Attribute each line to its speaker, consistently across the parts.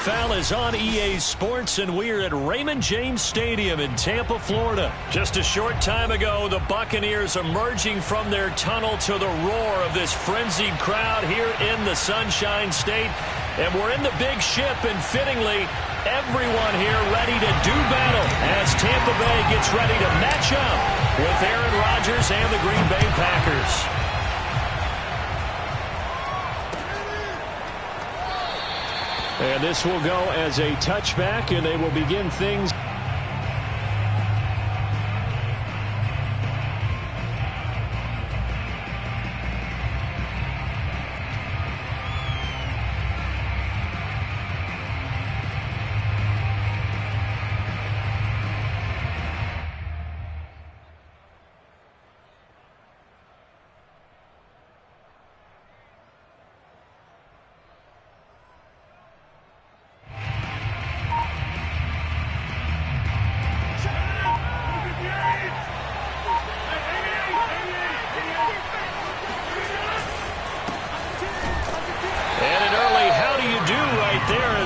Speaker 1: NFL is on EA Sports, and we're at Raymond James Stadium in Tampa, Florida. Just a short time ago, the Buccaneers emerging from their tunnel to the roar of this frenzied crowd here in the Sunshine State. And we're in the big ship, and fittingly, everyone here ready to do battle as Tampa Bay gets ready to match up with Aaron Rodgers and the Green Bay Packers. And this will go as a touchback, and they will begin things.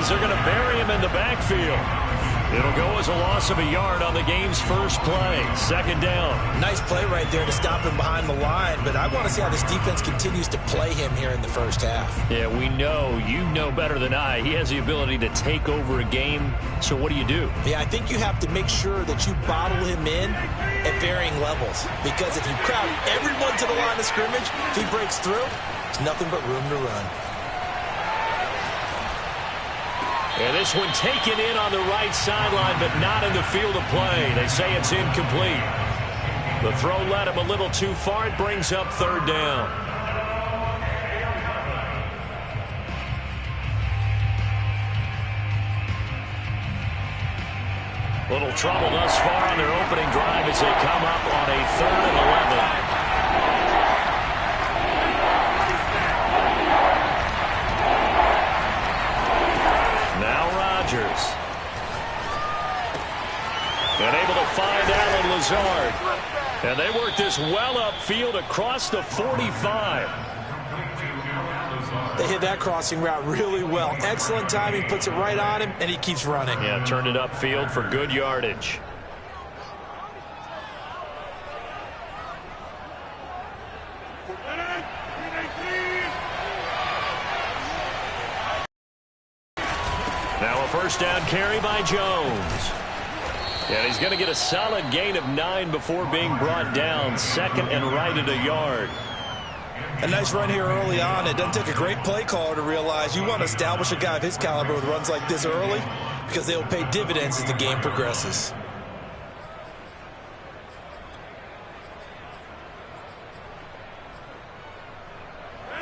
Speaker 1: They're going to bury him in the backfield. It'll go as a loss of a yard on the game's first play. Second down.
Speaker 2: Nice play right there to stop him behind the line, but I want to see how this defense continues to play him here in the first half.
Speaker 1: Yeah, we know, you know better than I, he has the ability to take over a game. So what do you do?
Speaker 2: Yeah, I think you have to make sure that you bottle him in at varying levels, because if you crowd everyone to the line of scrimmage, if he breaks through, it's nothing but room to run.
Speaker 1: And this one taken in on the right sideline, but not in the field of play. They say it's incomplete. The throw led him a little too far. It brings up third down. Little trouble thus far on their opening drive as they come up on a 3rd and 11. And able to find Allen Lazard. And they work this well upfield across the 45.
Speaker 2: They hit that crossing route really well. Excellent timing, puts it right on him, and he keeps running.
Speaker 1: Yeah, turned it upfield for good yardage. Now a first down carry by Jones. And he's going to get a solid gain of 9 before being brought down. Second and right at a yard.
Speaker 2: A nice run here early on. It doesn't take a great play caller to realize you want to establish a guy of his caliber with runs like this early, because they will pay dividends as the game progresses.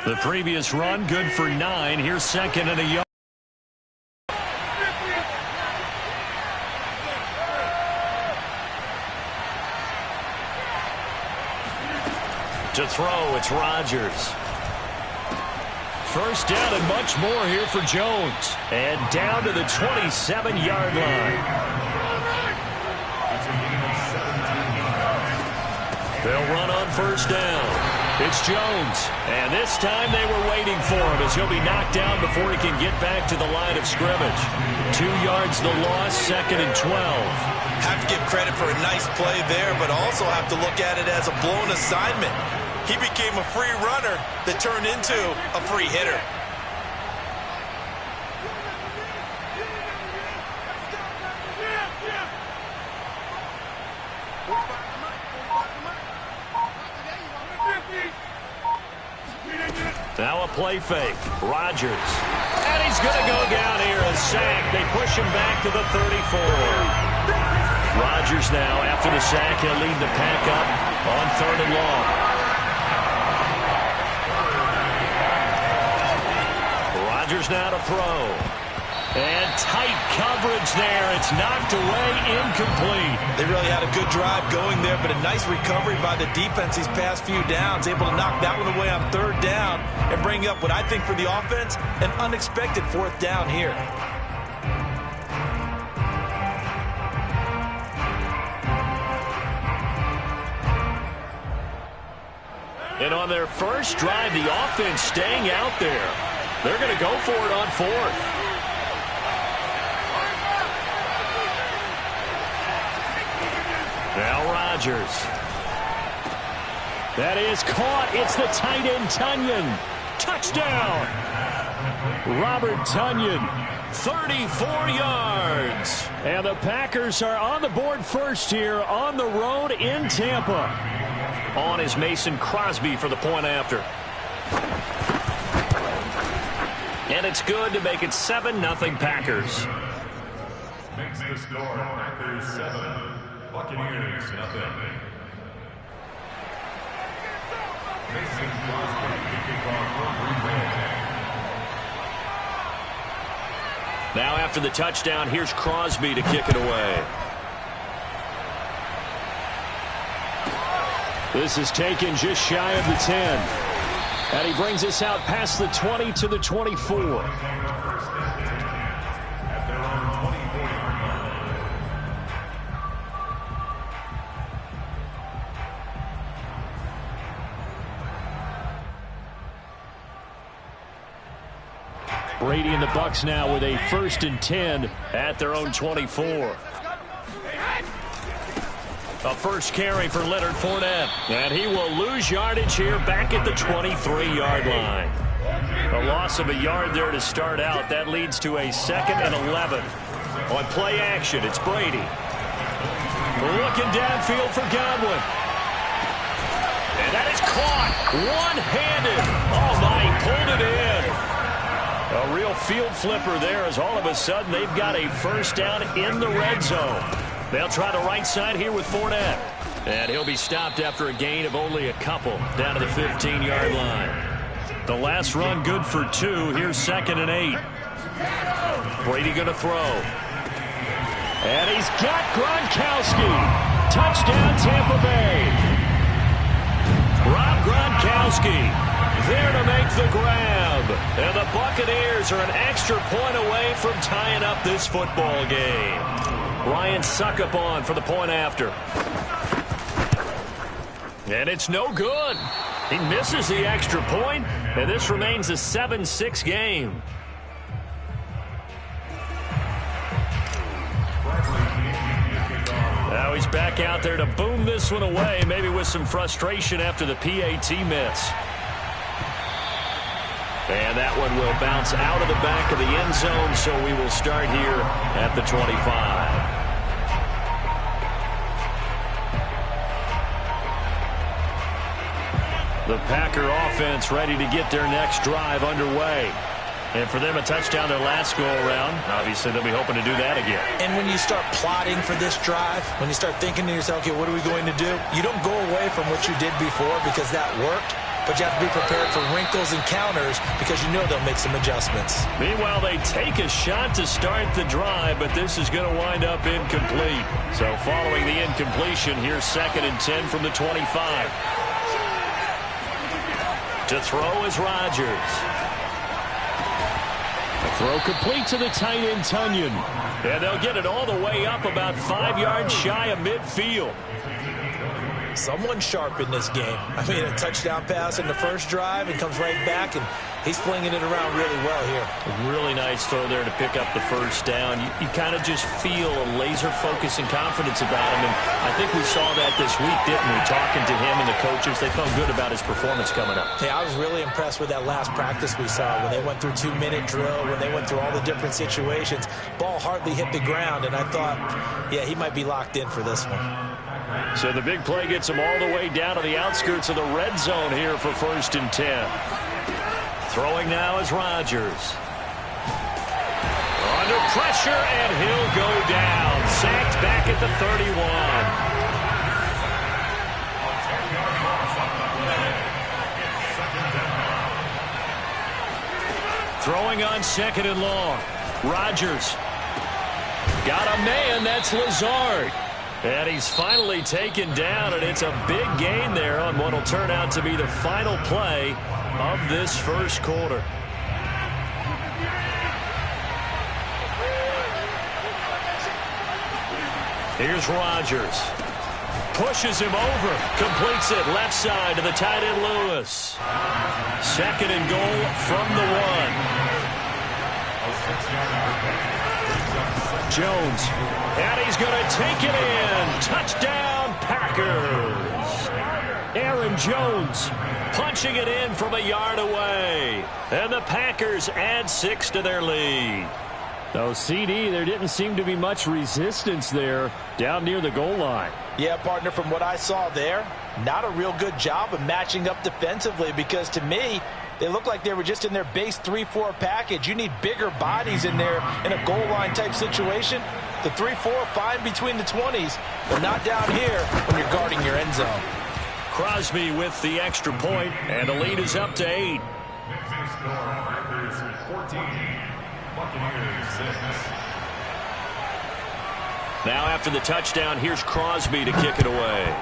Speaker 1: The previous run good for 9. Here's second and a yard. To throw, it's Rodgers. First down and much more here for Jones. And down to the 27-yard line. They'll run on first down. It's Jones. And this time they were waiting for him, as he'll be knocked down before he can get back to the line of scrimmage. 2 yards the loss, second and 12.
Speaker 2: Have to give credit for a nice play there, but also have to look at it as a blown assignment. He became a free runner that turned into a free hitter.
Speaker 1: Now a play fake. Rodgers. And he's going to go down here, a sack. They push him back to the 34. Rodgers now, after the sack, he'll lead the pack up on 3rd and long. Rodgers now to throw. And tight coverage there. It's knocked away, incomplete.
Speaker 2: They really had a good drive going there, but a nice recovery by the defense these past few downs. Able to knock that one away on 3rd down and bring up what I think for the offense, an unexpected 4th down here.
Speaker 1: And on their first drive, the offense staying out there. They're going to go for it on 4th. Now Rodgers. That is caught. It's the tight end, Tonyan. Touchdown. Robert Tonyan, 34 yards. And the Packers are on the board first here on the road in Tampa. On is Mason Crosby for the point after. And it's good to make it 7-0 Packers.
Speaker 3: Makes the score Packers 7, Buccaneers 0. Mason Crosby kicking off for Green Bay.
Speaker 1: Now after the touchdown, here's Crosby to kick it away. This is taken just shy of the 10. And he brings us out past the 20 to the 24. Brady and the Bucs now with a 1st and 10 at their own 24. A first carry for Leonard Fournette. And he will lose yardage here back at the 23-yard line. A loss of a yard there to start out. That leads to a 2nd and 11. On play action, it's Brady. Looking downfield for Godwin. And that is caught. One-handed. Oh, my, he pulled it in. A real field flipper there as all of a sudden they've got a first down in the red zone. They'll try the right side here with Fournette. And he'll be stopped after a gain of only a couple down to the 15-yard line. The last run good for 2. Here's 2nd and 8. Brady going to throw. And he's got Gronkowski. Touchdown Tampa Bay. Rob Gronkowski there to make the grab. And the Buccaneers are an extra point away from tying up this football game. Ryan Suckup on for the point after. And it's no good. He misses the extra point, and this remains a 7-6 game. Now he's back out there to boom this one away, maybe with some frustration after the PAT miss. And that one will bounce out of the back of the end zone, so we will start here at the 25. The Packer offense ready to get their next drive underway. And for them, a touchdown their last go-around. Obviously, they'll be hoping to do that again.
Speaker 2: And when you start plotting for this drive, when you start thinking to yourself, okay, what are we going to do? You don't go away from what you did before because that worked. But you have to be prepared for wrinkles and counters because you know they'll make some adjustments.
Speaker 1: Meanwhile, they take a shot to start the drive, but this is going to wind up incomplete. So following the incompletion, here's 2nd and 10 from the 25. To throw is Rodgers. A throw complete to the tight end, Tonyan. And they'll get it all the way up about 5 yards shy of midfield.
Speaker 2: Someone sharp in this game. I mean, a touchdown pass in the first drive and comes right back, and he's flinging it around really well here.
Speaker 1: A really nice throw there to pick up the first down. You kind of just feel a laser focus and confidence about him, and I think we saw that this week, didn't we? Talking to him and the coaches, they felt good about his performance coming up.
Speaker 2: Yeah, I was really impressed with that last practice we saw when they went through 2-minute drill, when they went through all the different situations. Ball hardly hit the ground, and I thought, yeah, he might be locked in for this one.
Speaker 1: So the big play gets him all the way down to the outskirts of the red zone here for 1st and 10. Throwing now is Rodgers. Under pressure, and he'll go down. Sacked back at the 31. Throwing on 2nd and long. Rodgers. Got a man, that's Lazard. And he's finally taken down, and it's a big gain there on what will turn out to be the final play of this first quarter. Here's Rodgers. Pushes him over. Completes it left side to the tight end Lewis. 2nd and goal from the 1. Jones. And he's going to take it in. Touchdown, Packers. Aaron Jones punching it in from a yard away. And the Packers add 6 to their lead.
Speaker 4: So, CD, there didn't seem to be much resistance there down near the goal line.
Speaker 2: Yeah, partner, from what I saw there, not a real good job of matching up defensively, because to me, they looked like they were just in their base 3-4 package. You need bigger bodies in there in a goal line type situation. The 3-4 fine between the 20s, but not down here when you're guarding your end zone.
Speaker 1: Crosby with the extra point, and the lead is up to 8.
Speaker 3: Next score, Packers 14, Buccaneers 6.
Speaker 1: Now after the touchdown, here's Crosby to kick it away.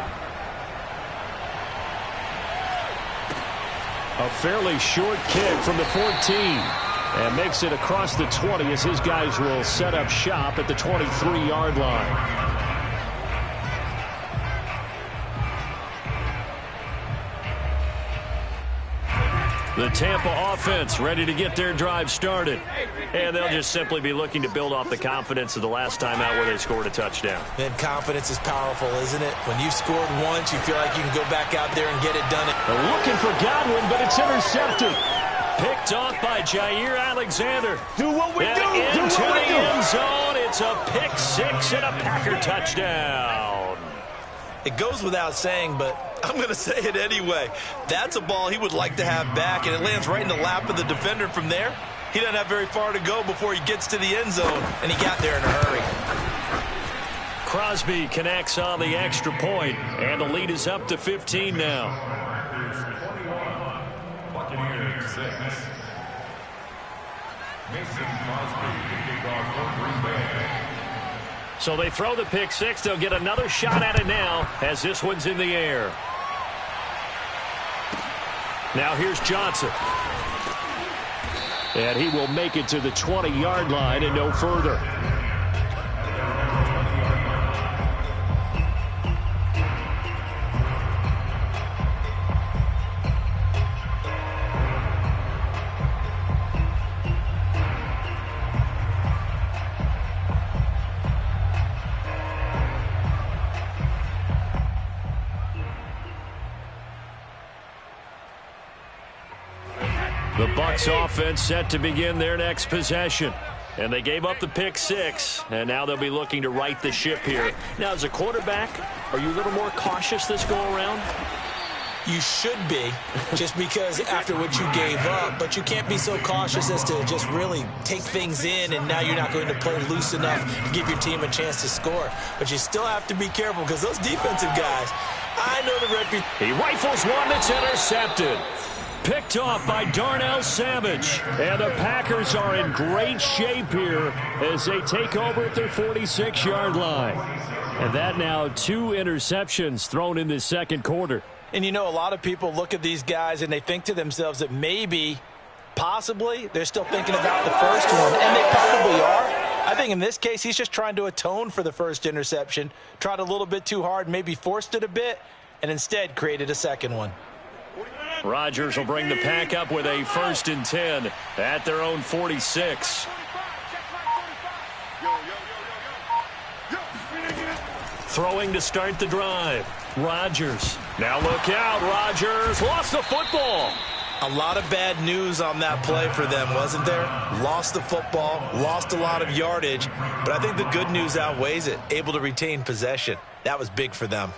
Speaker 4: A fairly short kick from the 14. And makes it across the 20 as his guys will set up shop at the 23-yard line.
Speaker 1: The Tampa offense ready to get their drive started. And they'll just simply be looking to build off the confidence of the last time out where they scored a touchdown.
Speaker 2: And confidence is powerful, isn't it? When you've scored once, you feel like you can go back out there and get it done.
Speaker 4: They're looking for Godwin, but it's intercepted.
Speaker 1: Picked off by Jair Alexander.
Speaker 4: Do what we do.
Speaker 1: Into the end zone. It's a pick 6 and a Packer touchdown.
Speaker 2: It goes without saying, but I'm going to say it anyway. That's a ball he would like to have back, and it lands right in the lap of the defender from there. He doesn't have very far to go before he gets to the end zone, and he got there in a hurry.
Speaker 1: Crosby connects on the extra point, and the lead is up to 15 now.
Speaker 3: Packers 21, Buccaneers 6. Mason Crosby to kick off for Green Bay.
Speaker 1: So they throw the pick 6. They'll get another shot at it now as this one's in the air. Now here's Johnson.
Speaker 4: And he will make it to the 20-yard line and no further.
Speaker 1: The Bucs offense set to begin their next possession. And they gave up the pick 6, and now they'll be looking to right the ship here. Now, as a quarterback, are you a little more cautious this go-around?
Speaker 2: You should be, just because after what you gave up, but you can't be so cautious as to just really take things in, and now you're not going to play loose enough to give your team a chance to score. But you still have to be careful, because those defensive guys, I know the reputation.
Speaker 1: He rifles one that's intercepted. Picked off by Darnell Savage. And the Packers are in great shape here as they take over at their 46-yard line.
Speaker 4: And that now 2 interceptions thrown in this second quarter.
Speaker 2: And you know, a lot of people look at these guys and they think to themselves that maybe, possibly, they're still thinking about the first one. And they probably are. I think in this case, he's just trying to atone for the first interception. Tried a little bit too hard, maybe forced it a bit, and instead created a second one.
Speaker 1: Rodgers will bring the pack up with a 1st and 10 at their own 46. Throwing to start the drive. Rodgers. Now look out. Rodgers lost the football.
Speaker 2: A lot of bad news on that play for them, wasn't there? Lost the football, lost a lot of yardage, but I think the good news outweighs it. Able to retain possession. That was big for them.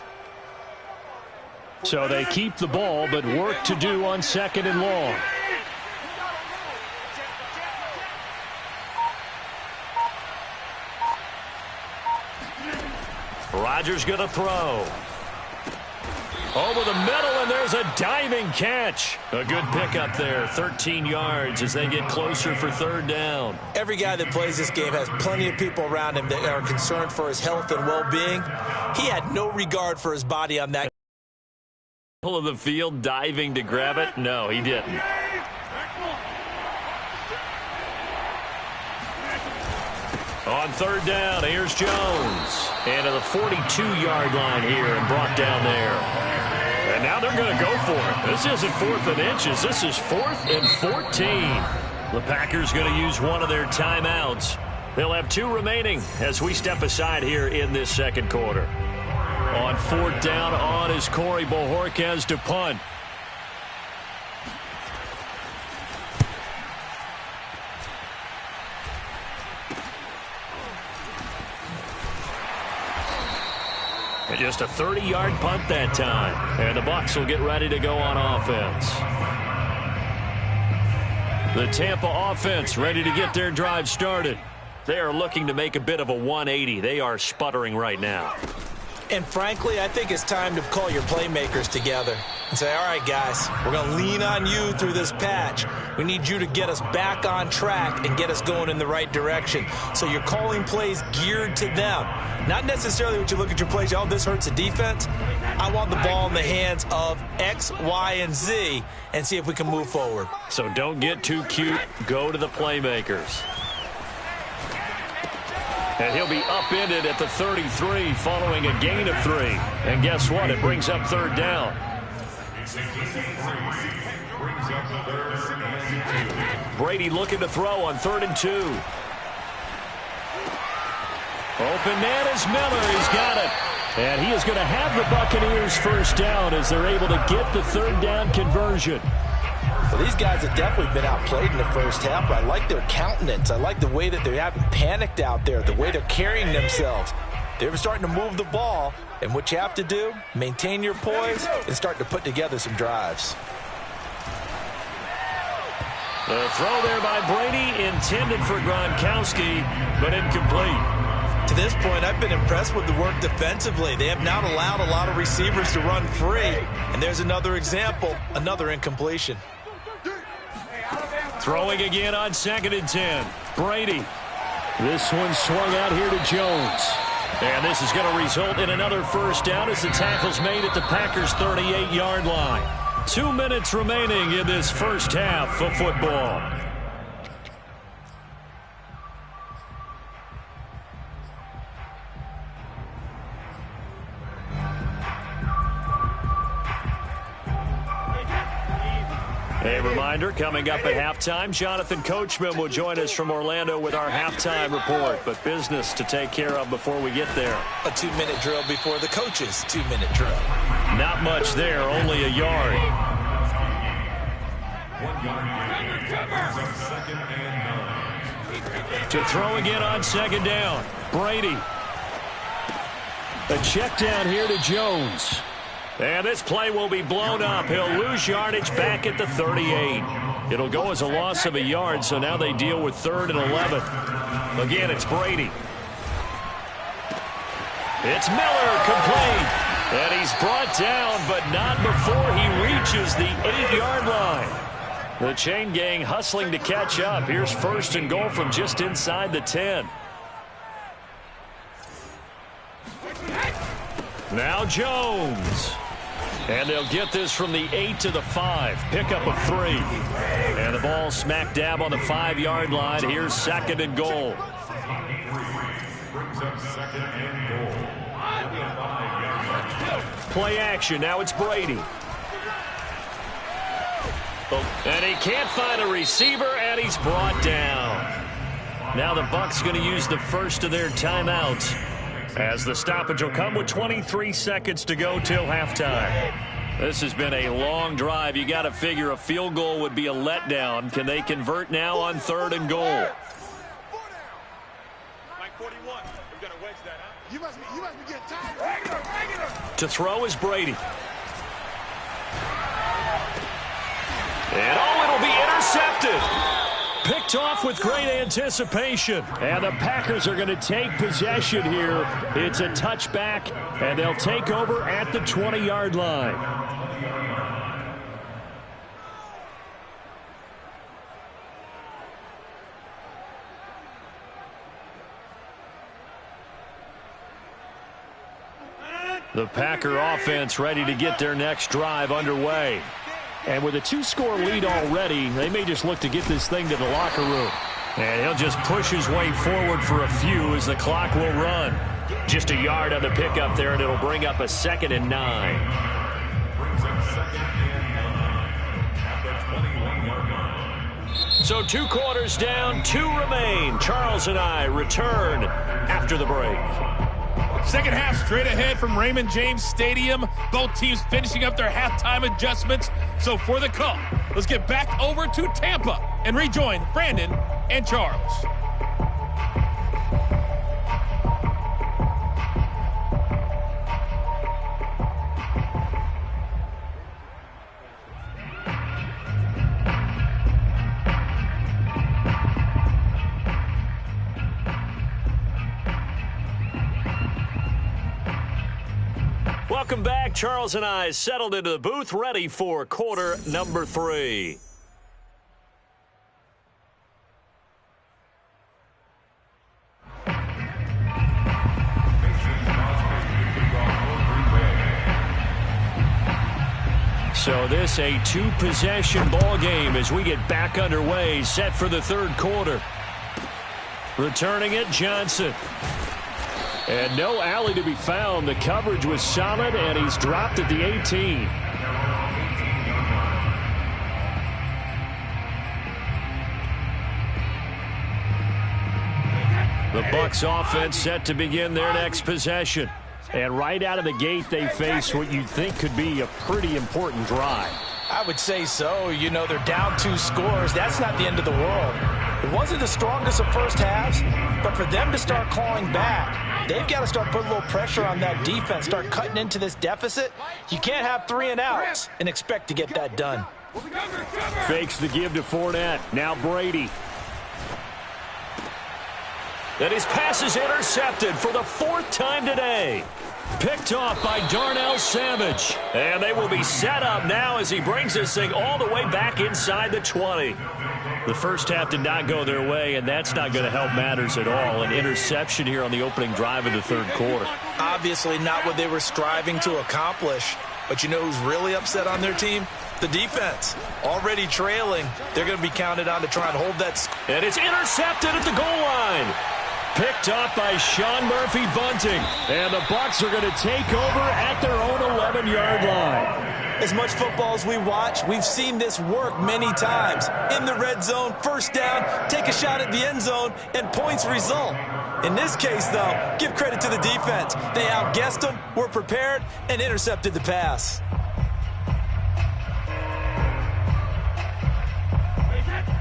Speaker 4: So they keep the ball, but work to do on 2nd and long.
Speaker 1: Rodgers going to throw. Over the middle, and there's a diving catch. A good pickup there, 13 yards as they get closer for 3rd down.
Speaker 2: Every guy that plays this game has plenty of people around him that are concerned for his health and well-being. He had no regard for his body on that.
Speaker 1: Of the field diving to grab it? No, he didn't. On 3rd down, here's Jones. And to the 42-yard line here and brought down there. And now they're going to go for it. This isn't 4th and inches. This is 4th and 14. The Packers going to use one of their timeouts. They'll have 2 remaining as we step aside here in this second quarter. On 4th down on is Corey Bojorquez to punt. And just a 30-yard punt that time. And the Bucs will get ready to go on offense. The Tampa offense ready to get their drive started. They are looking to make a bit of a 180. They are sputtering right now.
Speaker 2: And frankly, I think it's time to call your playmakers together and say, all right, guys, we're going to lean on you through this patch. We need you to get us back on track and get us going in the right direction. So you're calling plays geared to them. Not necessarily what you look at your plays, oh, this hurts the defense. I want the ball in the hands of X, Y, and Z and see if we can move forward.
Speaker 1: So don't get too cute. Go to the playmakers. And he'll be upended at the 33 following a gain of 3. And guess what? It brings up 3rd down. Brady looking to throw on 3rd and 2. Open man is Miller. He's got it. And he is going to have the Buccaneers 1st down as they're able to get the 3rd down conversion.
Speaker 2: Well, these guys have definitely been outplayed in the first half, but I like their countenance. I like the way that they haven't panicked out there, the way they're carrying themselves. They're starting to move the ball, and what you have to do, maintain your poise and start to put together some drives.
Speaker 1: The throw there by Brady intended for Gronkowski, but incomplete.
Speaker 2: To this point, I've been impressed with the work defensively. They have not allowed a lot of receivers to run free, and there's another example, another incompletion.
Speaker 1: Throwing again on 2nd and 10. Brady. This one swung out here to Jones. And this is going to result in another 1st down as the tackle's made at the Packers' 38-yard line. 2 minutes remaining in this first half of football. A reminder, coming up at halftime, Jonathan Coachman will join us from Orlando with our halftime report. But business to take care of before we get there.
Speaker 2: A 2-minute drill before the coach's 2-minute drill.
Speaker 1: Not much there, only a yard.
Speaker 3: 1 yard. Second and 9.
Speaker 1: To throw again on 2nd down. Brady. A check down here to Jones. And this play will be blown up. He'll lose yardage back at the 38. It'll go as a loss of a yard, so now they deal with 3rd and 11. Again, it's Brady. It's Miller, complete. And he's brought down, but not before he reaches the 8-yard line. The chain gang hustling to catch up. Here's 1st and goal from just inside the 10. Now Jones. And they'll get this from the 8 to the 5. Pickup of 3. And the ball smack dab on the 5-yard line. Here's 2nd and goal. Play action. Now it's Brady. And he can't find a receiver, and he's brought down. Now the Bucs going to use the first of their timeouts, as the stoppage will come with 23 seconds to go till halftime. This has been a long drive. You got to figure a field goal would be a letdown. Can they convert now on 3rd and goal? To throw is Brady. And it'll be intercepted. Picked off with great anticipation. And the Packers are going to take possession here. It's a touchback, and they'll take over at the 20-yard line. The Packer offense ready to get their next drive underway. And with a 2-score lead already, they may just look to get this thing to the locker room. And he'll just push his way forward for a few as the clock will run. Just a yard on the pickup there, and it'll bring up a 2nd and 9. So 2 quarters down, 2 remain. Charles and I return after the break.
Speaker 5: Second half straight ahead from Raymond James Stadium. Both teams finishing up their halftime adjustments. So for the call, let's get back over to Tampa and rejoin Brandon and Charles.
Speaker 1: Welcome back. Charles and I settled into the booth, ready for quarter number 3. So this a two-possession ball game as we get back underway, set for the third quarter. Returning it, Johnson. And no alley to be found. The coverage was solid, and he's dropped at the 18. The Bucs offense set to begin their next possession. And right out of the gate, they face what you'd think could be a pretty important drive.
Speaker 2: I would say so. You know, they're down 2 scores. That's not the end of the world. It wasn't the strongest of first halves, but for them to start clawing back, they've got to start putting a little pressure on that defense, start cutting into this deficit. You can't have 3 and outs and expect to get that done.
Speaker 4: Fakes the give to Fournette. Now Brady.
Speaker 1: And his pass is intercepted for the 4th time today. Picked off by Darnell Savage. And they will be set up now as he brings this thing all the way back inside the 20. The first half did not go their way, and that's not going to help matters at all. An interception here on the opening drive of the third quarter.
Speaker 2: Obviously not what they were striving to accomplish. But you know who's really upset on their team? The defense. Already trailing. They're going to be counted on to try and hold that.
Speaker 1: And it's intercepted at the goal line. Picked off by Sean Murphy Bunting. And the Bucs are going to take over at their own 11-yard line.
Speaker 2: As much football as we watch, we've seen this work many times. In the red zone, first down, take a shot at the end zone, and points result. In this case, though, give credit to the defense. They outguessed them, were prepared, and intercepted the pass.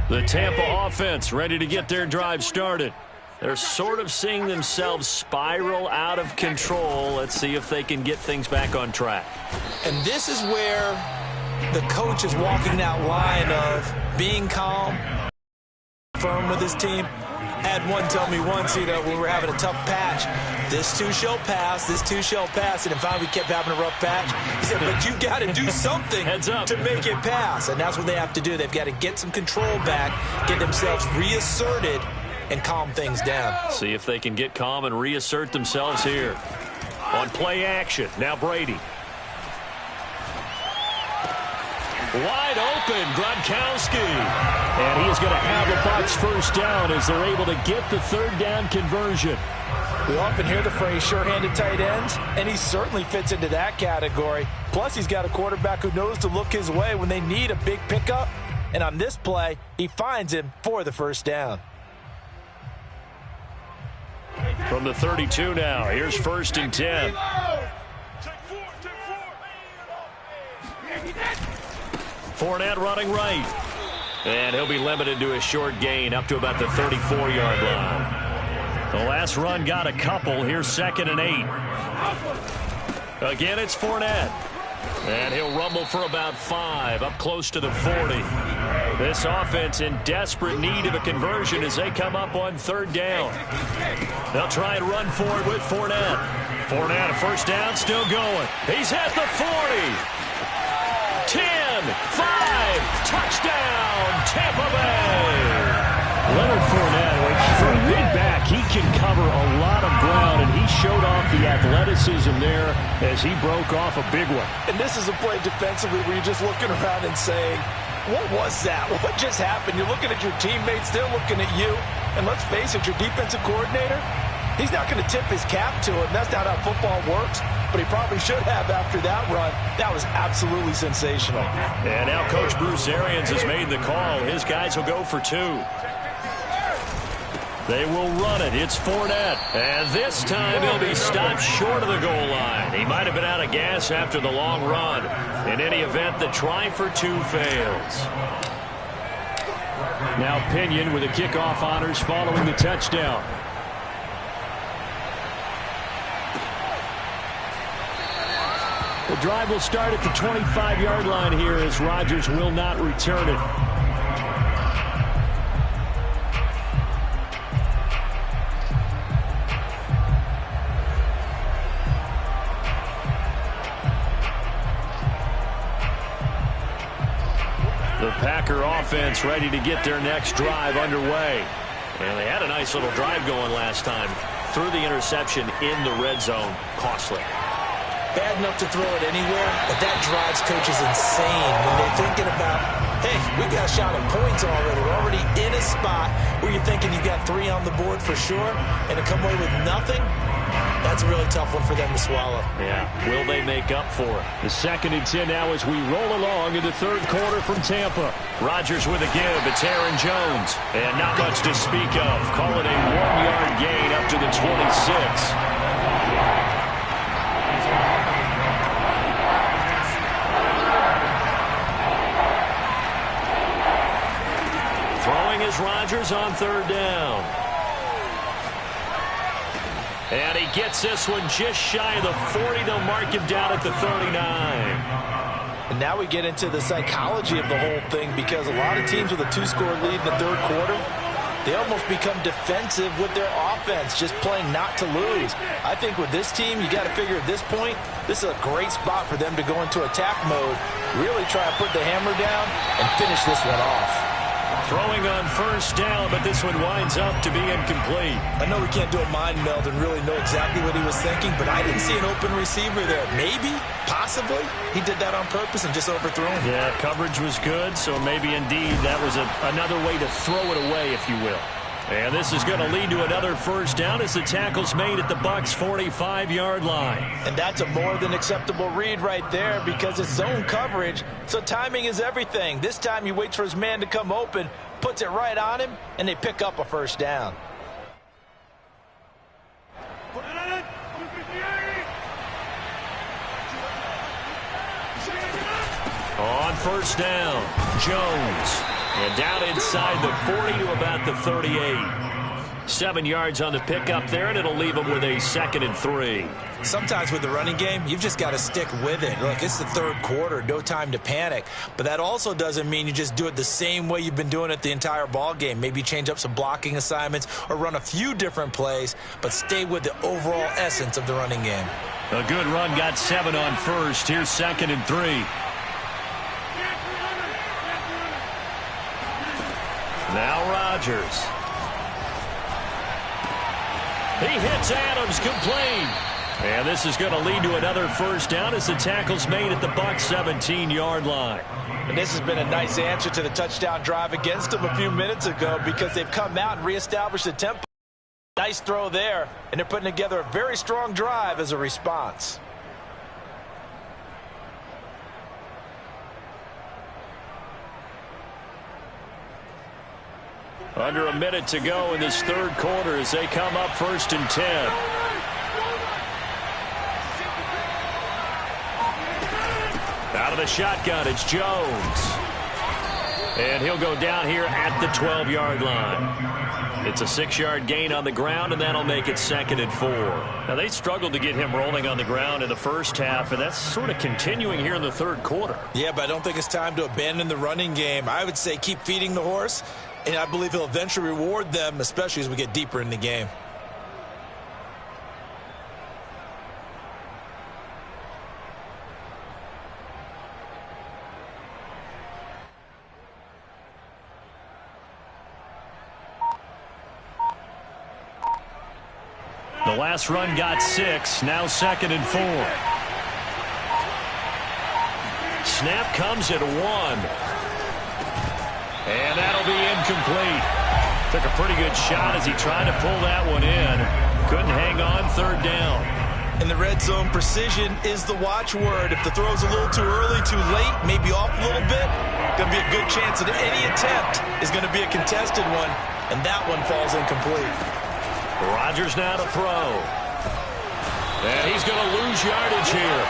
Speaker 1: The Tampa offense ready to get their drive started. They're sort of seeing themselves spiral out of control. Let's see if they can get things back on track.
Speaker 2: And this is where the coach is walking that line of being calm, firm with his team. I had one tell me once, you know, when we were having a tough patch, this too shall pass, this too shall pass. And finally we kept having a rough patch. He said, but you got to do something to make it pass. And that's what they have to do. They've got to get some control back, get themselves reasserted, and calm things down.
Speaker 1: See if they can get calm and reassert themselves here. On play action, now Brady. Wide open, Gronkowski.
Speaker 4: And he is going to have a Bucs first down as they're able to get the third down conversion.
Speaker 2: We often hear the phrase sure-handed tight ends, and he certainly fits into that category. Plus, he's got a quarterback who knows to look his way when they need a big pickup. And on this play, he finds him for the first down.
Speaker 1: From the 32 now, here's 1st and 10. Fournette running right. And he'll be limited to a short gain up to about the 34-yard line. The last run got a couple. Here's 2nd and 8. Again, it's Fournette. And he'll rumble for about 5, up close to the 40. This offense in desperate need of a conversion as they come up on 3rd down. They'll try and run for it with Fournette. Fournette, a first down, still going. He's at the 40. 10, 5, touchdown, Tampa Bay.
Speaker 4: Leonard Fournette, for a big back, he can cover a lot of ground, and he showed off the athleticism there as he broke off a big one.
Speaker 2: And this is a play defensively where you're just looking around and saying, what was that? What just happened? You're looking at your teammates, they're looking at you. And let's face it, your defensive coordinator, he's not going to tip his cap to it. That's not how football works, but he probably should have after that run. That was absolutely sensational.
Speaker 1: And now Coach Bruce Arians has made the call. His guys will go for 2. They will run it. It's Fournette. And this time he'll be stopped short of the goal line. He might have been out of gas after the long run. In any event, the try for two fails.
Speaker 4: Now Pinion with the kickoff honors following the touchdown. The drive will start at the 25-yard line here as Rodgers will not return it. The Packer offense ready to get their next drive underway.
Speaker 1: And they had a nice little drive going last time. Threw the interception in the red zone. Costly.
Speaker 2: Bad enough to throw it anywhere, but that drives coaches insane when they're thinking about, hey, we got a shot at points already. We're already in a spot where you're thinking you got 3 on the board for sure, and to come away with nothing, that's a really tough one for them to swallow.
Speaker 1: Yeah, will they make up for it?
Speaker 4: The 2nd and 10 now as we roll along in the third quarter from Tampa.
Speaker 1: Rodgers with a give. It's Aaron Jones. And not much to speak of. Call it a 1-yard gain up to the 26. Throwing is Rodgers on 3rd down. And he gets this one just shy of the 40. They'll mark him down at the 39.
Speaker 2: And now we get into the psychology of the whole thing, because a lot of teams with a 2-score lead in the third quarter, they almost become defensive with their offense, just playing not to lose. I think with this team, you got to figure at this point, this is a great spot for them to go into attack mode, really try to put the hammer down and finish this one off.
Speaker 1: Throwing on 1st down, but this one winds up to be incomplete.
Speaker 2: I know we can't do a mind meld and really know exactly what he was thinking, but I didn't see an open receiver there. Maybe, possibly, he did that on purpose and just overthrew him.
Speaker 1: Yeah, coverage was good, so maybe indeed that was another way to throw it away, if you will. And this is going to lead to another 1st down as the tackle's made at the Bucs' 45-yard line.
Speaker 2: And that's a more than acceptable read right there, because it's zone coverage, so timing is everything. This time he waits for his man to come open, puts it right on him, and they pick up a 1st down.
Speaker 1: On 1st down, Jones. And down inside the 40 to about the 38. 7 yards on the pickup there, and it'll leave them with a 2nd and 3.
Speaker 2: Sometimes with the running game, you've just got to stick with it. Look, it's the third quarter, no time to panic. But that also doesn't mean you just do it the same way you've been doing it the entire ball game. Maybe change up some blocking assignments or run a few different plays, but stay with the overall essence of the running game.
Speaker 1: A good run, got 7 on 1st. Here's 2nd and 3. Now Rodgers. He hits Adams, complete. And this is going to lead to another 1st down as the tackle's made at the Bucs' 17-yard line.
Speaker 2: And this has been a nice answer to the touchdown drive against them a few minutes ago, because they've come out and reestablished the tempo. Nice throw there, and they're putting together a very strong drive as a response.
Speaker 1: Under a minute to go in this third quarter as they come up 1st and 10. Out of the shotgun, it's Jones. And he'll go down here at the 12-yard line. It's a 6-yard gain on the ground, and that'll make it 2nd and 4. Now, they struggled to get him rolling on the ground in the first half, and that's sort of continuing here in the third quarter.
Speaker 2: Yeah, but I don't think it's time to abandon the running game. I would say keep feeding the horse, and I believe he'll eventually reward them, especially as we get deeper in the game.
Speaker 1: The last run got 6, now 2nd and 4. Snap comes at 1. And that'll be incomplete. Took a pretty good shot as he tried to pull that one in. Couldn't hang on, 3rd down.
Speaker 2: In the red zone, precision is the watchword. If the throw's a little too early, too late, maybe off a little bit, going to be a good chance that any attempt is going to be a contested one, and that one falls incomplete.
Speaker 1: Rodgers now to throw. And he's going to lose yardage here,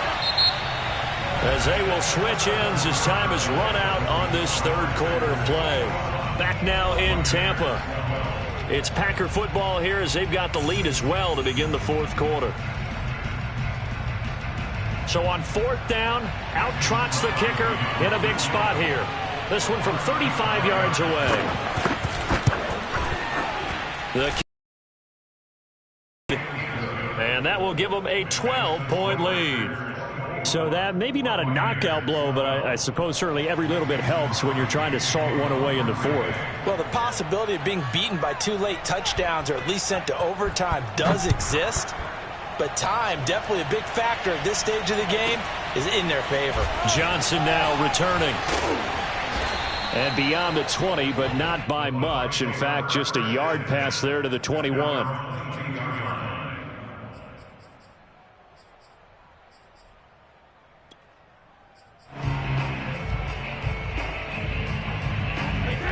Speaker 1: as they will switch ends as time is run out on this third quarter of play. Back now in Tampa. It's Packer football here as they've got the lead as well to begin the fourth quarter. So on fourth down, out trots the kicker in a big spot here. This one from 35 yards away. And that will give them a 12-point lead. So that maybe not a knockout blow, but I suppose certainly every little bit helps when you're trying to salt one away in the fourth.
Speaker 2: Well, the possibility of being beaten by 2 late touchdowns or at least sent to overtime does exist. But time, definitely a big factor at this stage of the game, is in their favor.
Speaker 1: Johnson now returning. And beyond the 20, but not by much. In fact, just a yard pass there to the 21.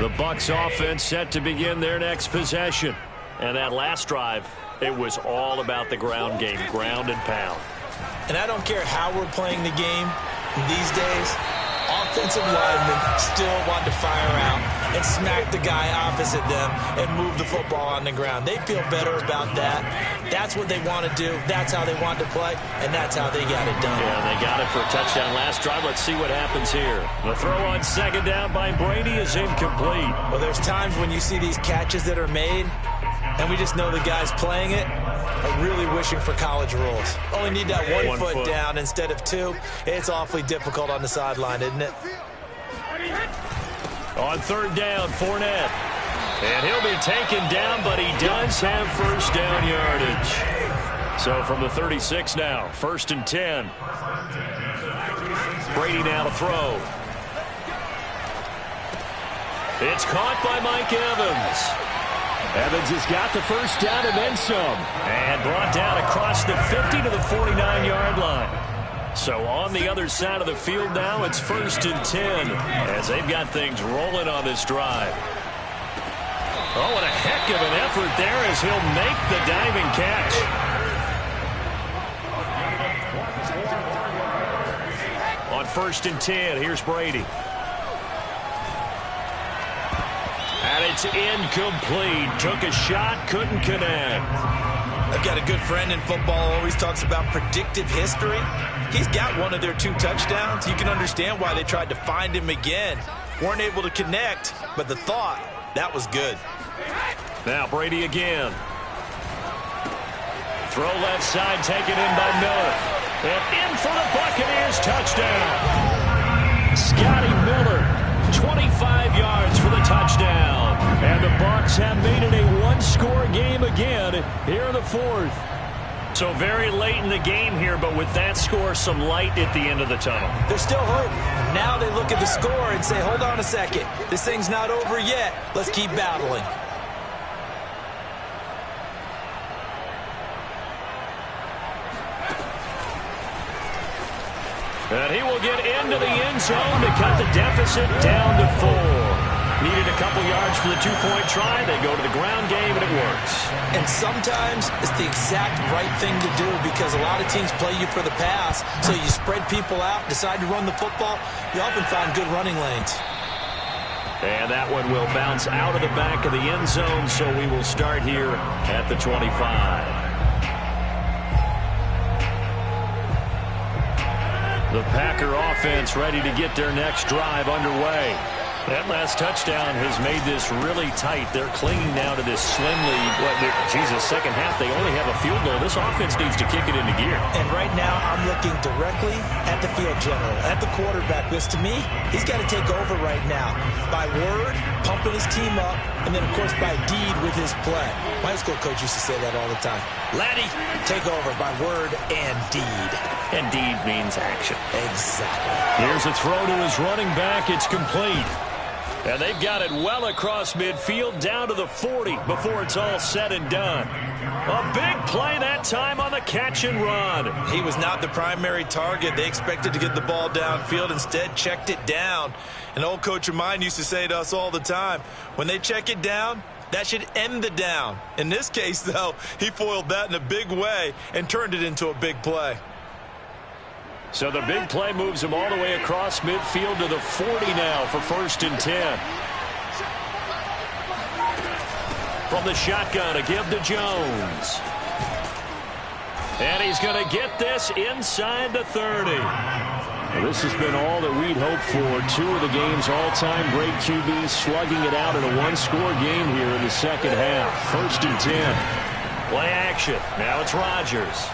Speaker 1: The Bucs offense set to begin their next possession. And that last drive, it was all about the ground game, ground and pound.
Speaker 2: And I don't care how we're playing the game these days, offensive linemen still want to fire out and smack the guy opposite them and move the football on the ground. They feel better about that. That's what they want to do. That's how they want to play, and that's how they got it done.
Speaker 1: Yeah, they got it for a touchdown last drive. Let's see what happens here. The throw on second down by Brady is incomplete.
Speaker 2: Well, there's times when you see these catches that are made, and we just know the guys playing it are really wishing for college rules. Only need that one foot down instead of 2. It's awfully difficult on the sideline, isn't it?
Speaker 1: On third down, Fournette. And he'll be taken down, but he does have first down yardage. So from the 36 now, 1st and 10. Brady now to throw. It's caught by Mike Evans. Evans has got the first down and then some. And brought down across the 50 to the 49-yard line. So on the other side of the field now, it's 1st and 10 as they've got things rolling on this drive. Oh, what a heck of an effort there as he'll make the diving catch. On 1st and 10, here's Brady. And it's incomplete. Took a shot, couldn't connect.
Speaker 2: I've got a good friend in football, always talks about predictive history. He's got one of their 2 touchdowns. You can understand why they tried to find him again. Weren't able to connect, but the thought, that was good.
Speaker 1: Now Brady again. Throw left side, taken in by Miller. And in for the Buccaneers, touchdown. Scotty Miller, 25 yards for the touchdown. And the Bucs have made it a one-score game again here in the fourth. So very late in the game here, but with that score, some light at the end of the tunnel.
Speaker 2: There's still hope. Now they look at the score and say, hold on a second. This thing's not over yet. Let's keep battling.
Speaker 1: And he will get into the end zone to cut the deficit down to 4. Needed a couple yards for the 2-point try. They go to the ground game, and it works.
Speaker 2: And sometimes it's the exact right thing to do because a lot of teams play you for the pass. So you spread people out, decide to run the football. You often find good running lanes.
Speaker 1: And that one will bounce out of the back of the end zone, so we will start here at the 25. The Packer offense ready to get their next drive underway. That last touchdown has made this really tight. They're clinging now to this slim lead. Second half, they only have a field goal. This offense needs to kick it into gear.
Speaker 2: And right now, I'm looking directly at the field general, at the quarterback. Because to me, he's got to take over right now. By word, pumping his team up, and then, of course, by deed with his play. My high school coach used to say that all the time. Laddie, take over by word and deed.
Speaker 1: And deed means action.
Speaker 2: Exactly.
Speaker 1: Here's a throw to his running back. It's complete. And they've got it well across midfield down to the 40 before it's all said and done. A big play that time on the catch and run.
Speaker 2: He was not the primary target. They expected to get the ball downfield. Instead, checked it down. An old coach of mine used to say to us all the time, when they check it down, that should end the down. In this case, though, he foiled that in a big way and turned it into a big play.
Speaker 1: So the big play moves him all the way across midfield to the 40 now for 1st and 10. From the shotgun, a give to Jones. And he's going to get this inside the 30.
Speaker 4: Well, this has been all that we'd hoped for. 2 of the game's all-time great QBs slugging it out in a one-score game here in the second half. 1st and 10.
Speaker 1: Play action. Now it's Rodgers.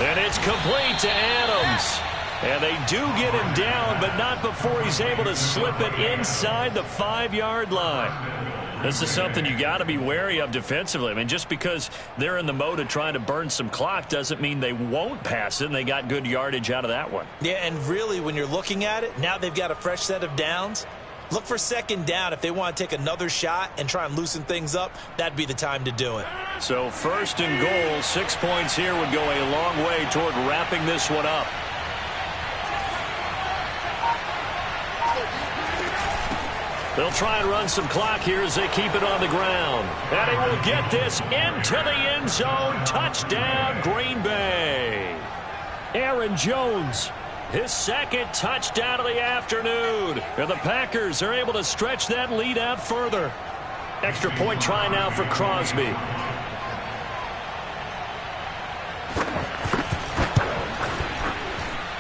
Speaker 1: And it's complete to Adams. And they do get him down, but not before he's able to slip it inside the 5-yard line. This is something you got to be wary of defensively. I mean, just because they're in the mode of trying to burn some clock doesn't mean they won't pass it, and they got good yardage out of that one.
Speaker 2: Yeah, and really, when you're looking at it, now they've got a fresh set of downs. Look for 2nd down. If they want to take another shot and try and loosen things up, that'd be the time to do it.
Speaker 1: So 1st and goal, 6 points here would go a long way toward wrapping this one up. They'll try and run some clock here as they keep it on the ground. And he will get this into the end zone. Touchdown, Green Bay. Aaron Jones, his 2nd touchdown of the afternoon. And the Packers are able to stretch that lead out further. Extra point try now for Crosby.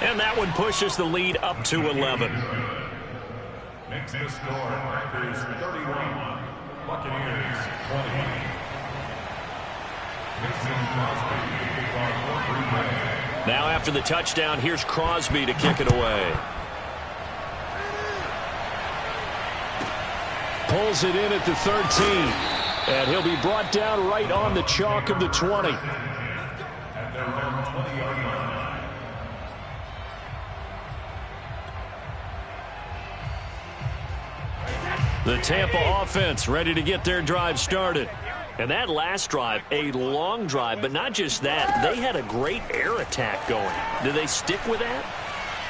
Speaker 1: And that one pushes the lead up to 11.
Speaker 3: Makes the score Packers 31, Buccaneers 20. Mason Crosby, kickoff for Green Bay.
Speaker 1: Now after the touchdown, here's Crosby to kick it away.
Speaker 4: Pulls it in at the 13. And he'll be brought down right on the chalk of the 20.
Speaker 3: At their own 20-yard line.
Speaker 1: The Tampa offense ready to get their drive started. And that last drive, a long drive, but not just that. They had a great air attack going. Do they stick with that?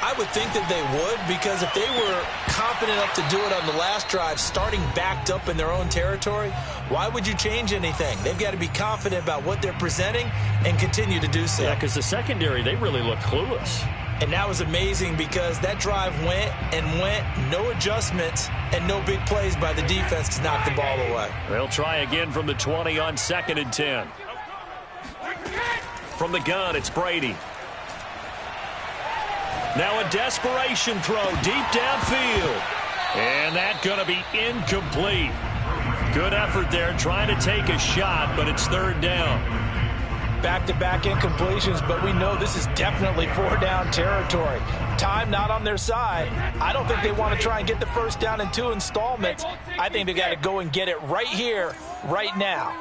Speaker 2: I would think that they would, because if they were confident enough to do it on the last drive, starting backed up in their own territory, why would you change anything? They've got to be confident about what they're presenting and continue to do so.
Speaker 1: Yeah, because the secondary, they really look clueless.
Speaker 2: And that was amazing because that drive went and went, no adjustments, and no big plays by the defense to knock the ball away.
Speaker 1: They'll try again from the 20 on 2nd and 10. From the gun, it's Brady. Now a desperation throw deep downfield. And that's going to be incomplete. Good effort there trying to take a shot, but it's 3rd down.
Speaker 2: Back-to-back incompletions, but we know this is definitely 4-down territory. Time not on their side. I don't think they want to try and get the 1st down in 2 installments. I think they got to go and get it right here, right now.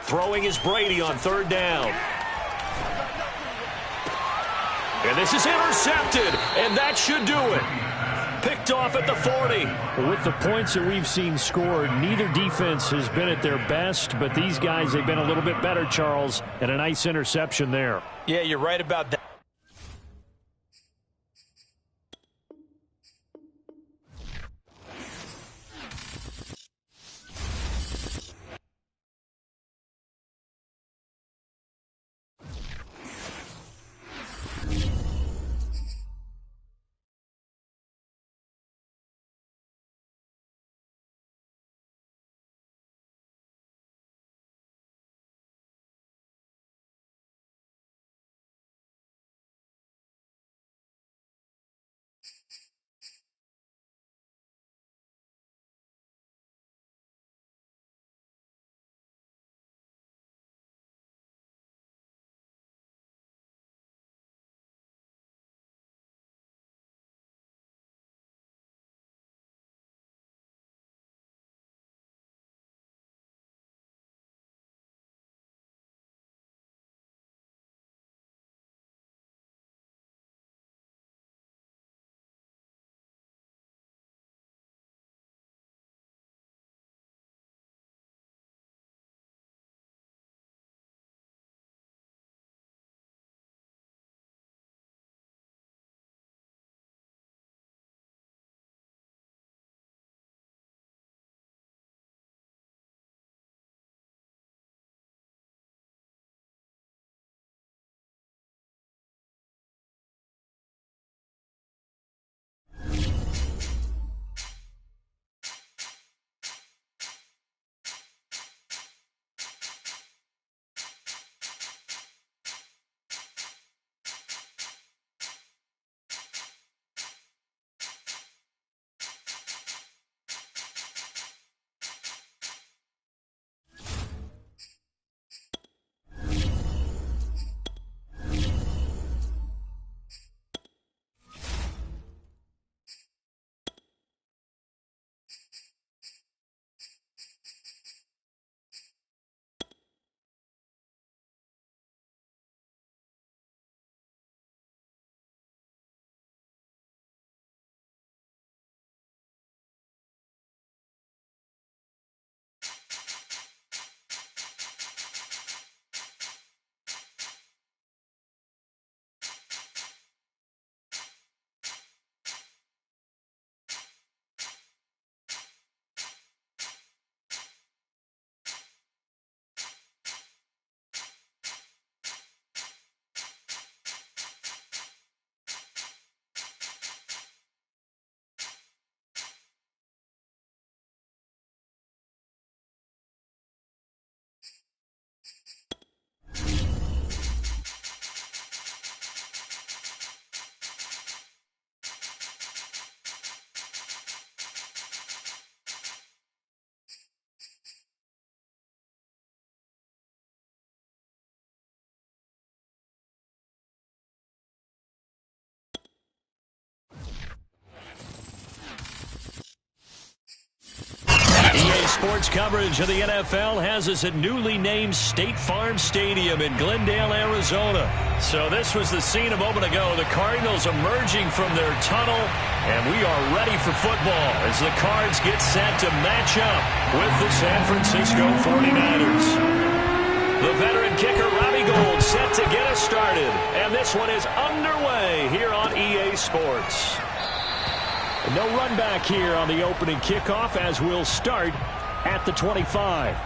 Speaker 1: Throwing is Brady on 3rd down. And this is intercepted, and that should do it. Picked off at the 40.
Speaker 4: Well, with the points that we've seen scored, neither defense has been at their best, but these guys have been a little bit better, Charles, and a nice interception there.
Speaker 2: Yeah, you're right about that.
Speaker 1: Sports coverage of the NFL has us at newly named State Farm Stadium in Glendale, Arizona. So this was the scene a moment ago. The Cardinals emerging from their tunnel, and we are ready for football as the Cards get set to match up with the San Francisco 49ers. The veteran kicker, Rabo, set to get us started, and this one is underway here on EA Sports.
Speaker 4: No run back here on the opening kickoff as we'll start at the 25.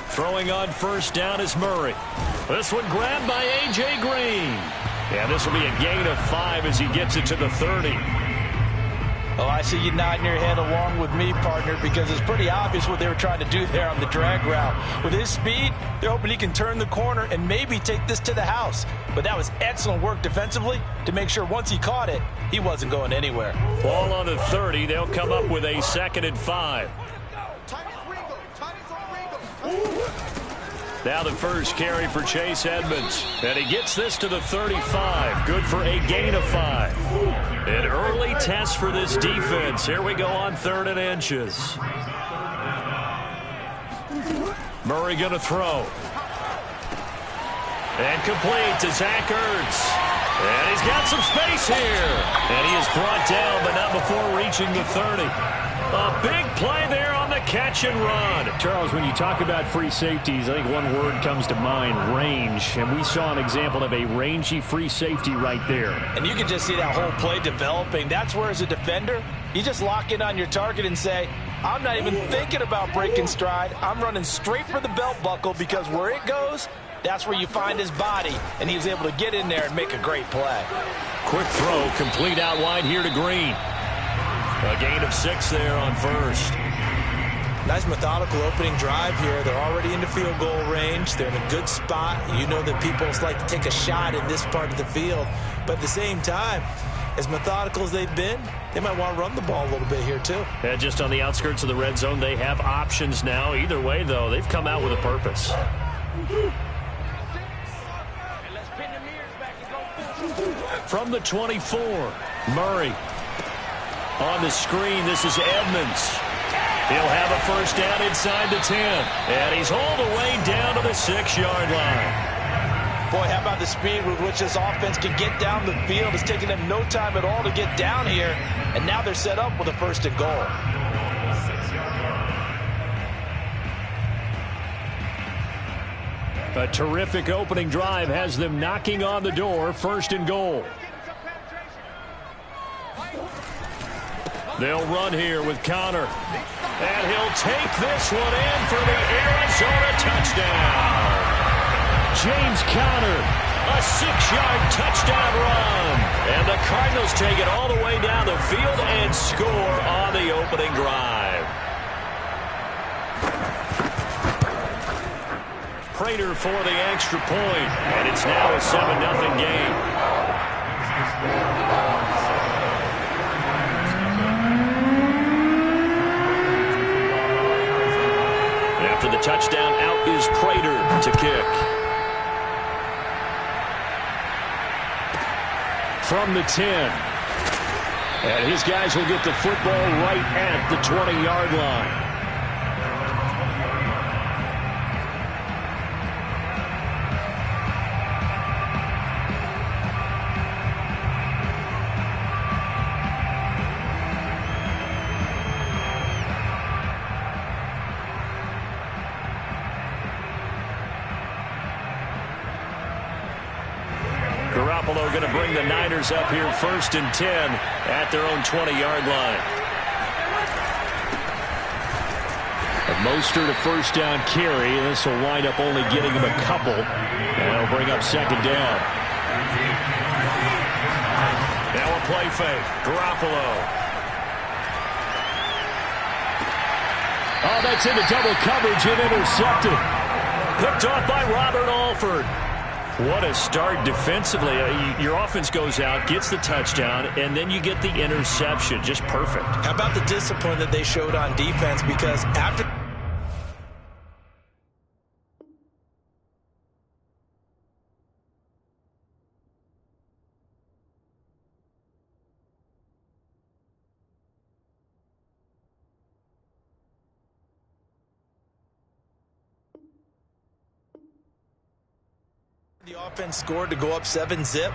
Speaker 1: Throwing on first down is Murray. This one grabbed by A.J. Green. And this will be a gain of 5 as he gets it to the 30.
Speaker 2: Oh, I see you nodding your head along with me, partner, because it's pretty obvious what they were trying to do there on the drag route. With his speed, they're hoping he can turn the corner and maybe take this to the house. But that was excellent work defensively to make sure once he caught it, he wasn't going anywhere.
Speaker 1: Ball on the 30. They'll come up with a 2nd and 5. Now the first carry for Chase Edmonds. And he gets this to the 35. Good for a gain of 5. An early test for this defense. Here we go on 3rd and inches. Murray going to throw. And complete to Zach Ertz. And he's got some space here. And he is brought down, but not before reaching the 30. A big play there on the catch and run.
Speaker 4: Charles, when you talk about free safeties, I think one word comes to mind, range. And we saw an example of a rangy free safety right there.
Speaker 2: And you can just see that whole play developing. That's where, as a defender, you just lock in on your target and say, I'm not even thinking about breaking stride. I'm running straight for the belt buckle, because where it goes, that's where you find his body. And he was able to get in there and make a great play.
Speaker 1: Quick throw, complete out wide here to Green. A gain of 6 there on first.
Speaker 2: Nice methodical opening drive here. They're already into field goal range. They're in a good spot. You know that people like to take a shot in this part of the field. But at the same time, as methodical as they've been, they might want to run the ball a little bit here too.
Speaker 1: Yeah, just on the outskirts of the red zone, they have options now. Either way, though, they've come out with a purpose. From the 24, Murray. On the screen, this is Edmonds. He'll have a first down inside the 10. And he's hauled away down to the 6-yard line.
Speaker 2: Boy, how about the speed with which this offense can get down the field? It's taken them no time at all to get down here. And now they're set up with a 1st and goal.
Speaker 4: A terrific opening drive has them knocking on the door. 1st and goal.
Speaker 1: They'll run here with Connor. And he'll take this one in for the Arizona touchdown.
Speaker 4: James Conner.
Speaker 1: A 6-yard touchdown run. And the Cardinals take it all the way down the field and score on the opening drive. Prater for the extra point. And it's now a 7-0 game. After the touchdown, out is Prater to kick.
Speaker 4: From the 10. And his guys will get the football right at the 20-yard line.
Speaker 1: Garoppolo going to bring the Niners up here 1st and 10 at their own 20-yard line.
Speaker 4: Mostert a first down carry. This will wind up only getting him a couple. And it'll bring up 2nd down.
Speaker 1: Now a play fake. Garoppolo.
Speaker 4: Oh, that's into double coverage and intercepted.
Speaker 1: Picked off by Robert Alford. What a start defensively. Your offense goes out, gets the touchdown, and then you get the interception. Just perfect.
Speaker 2: How about the discipline that they showed on defense? Because after the offense scored to go up 7-zip,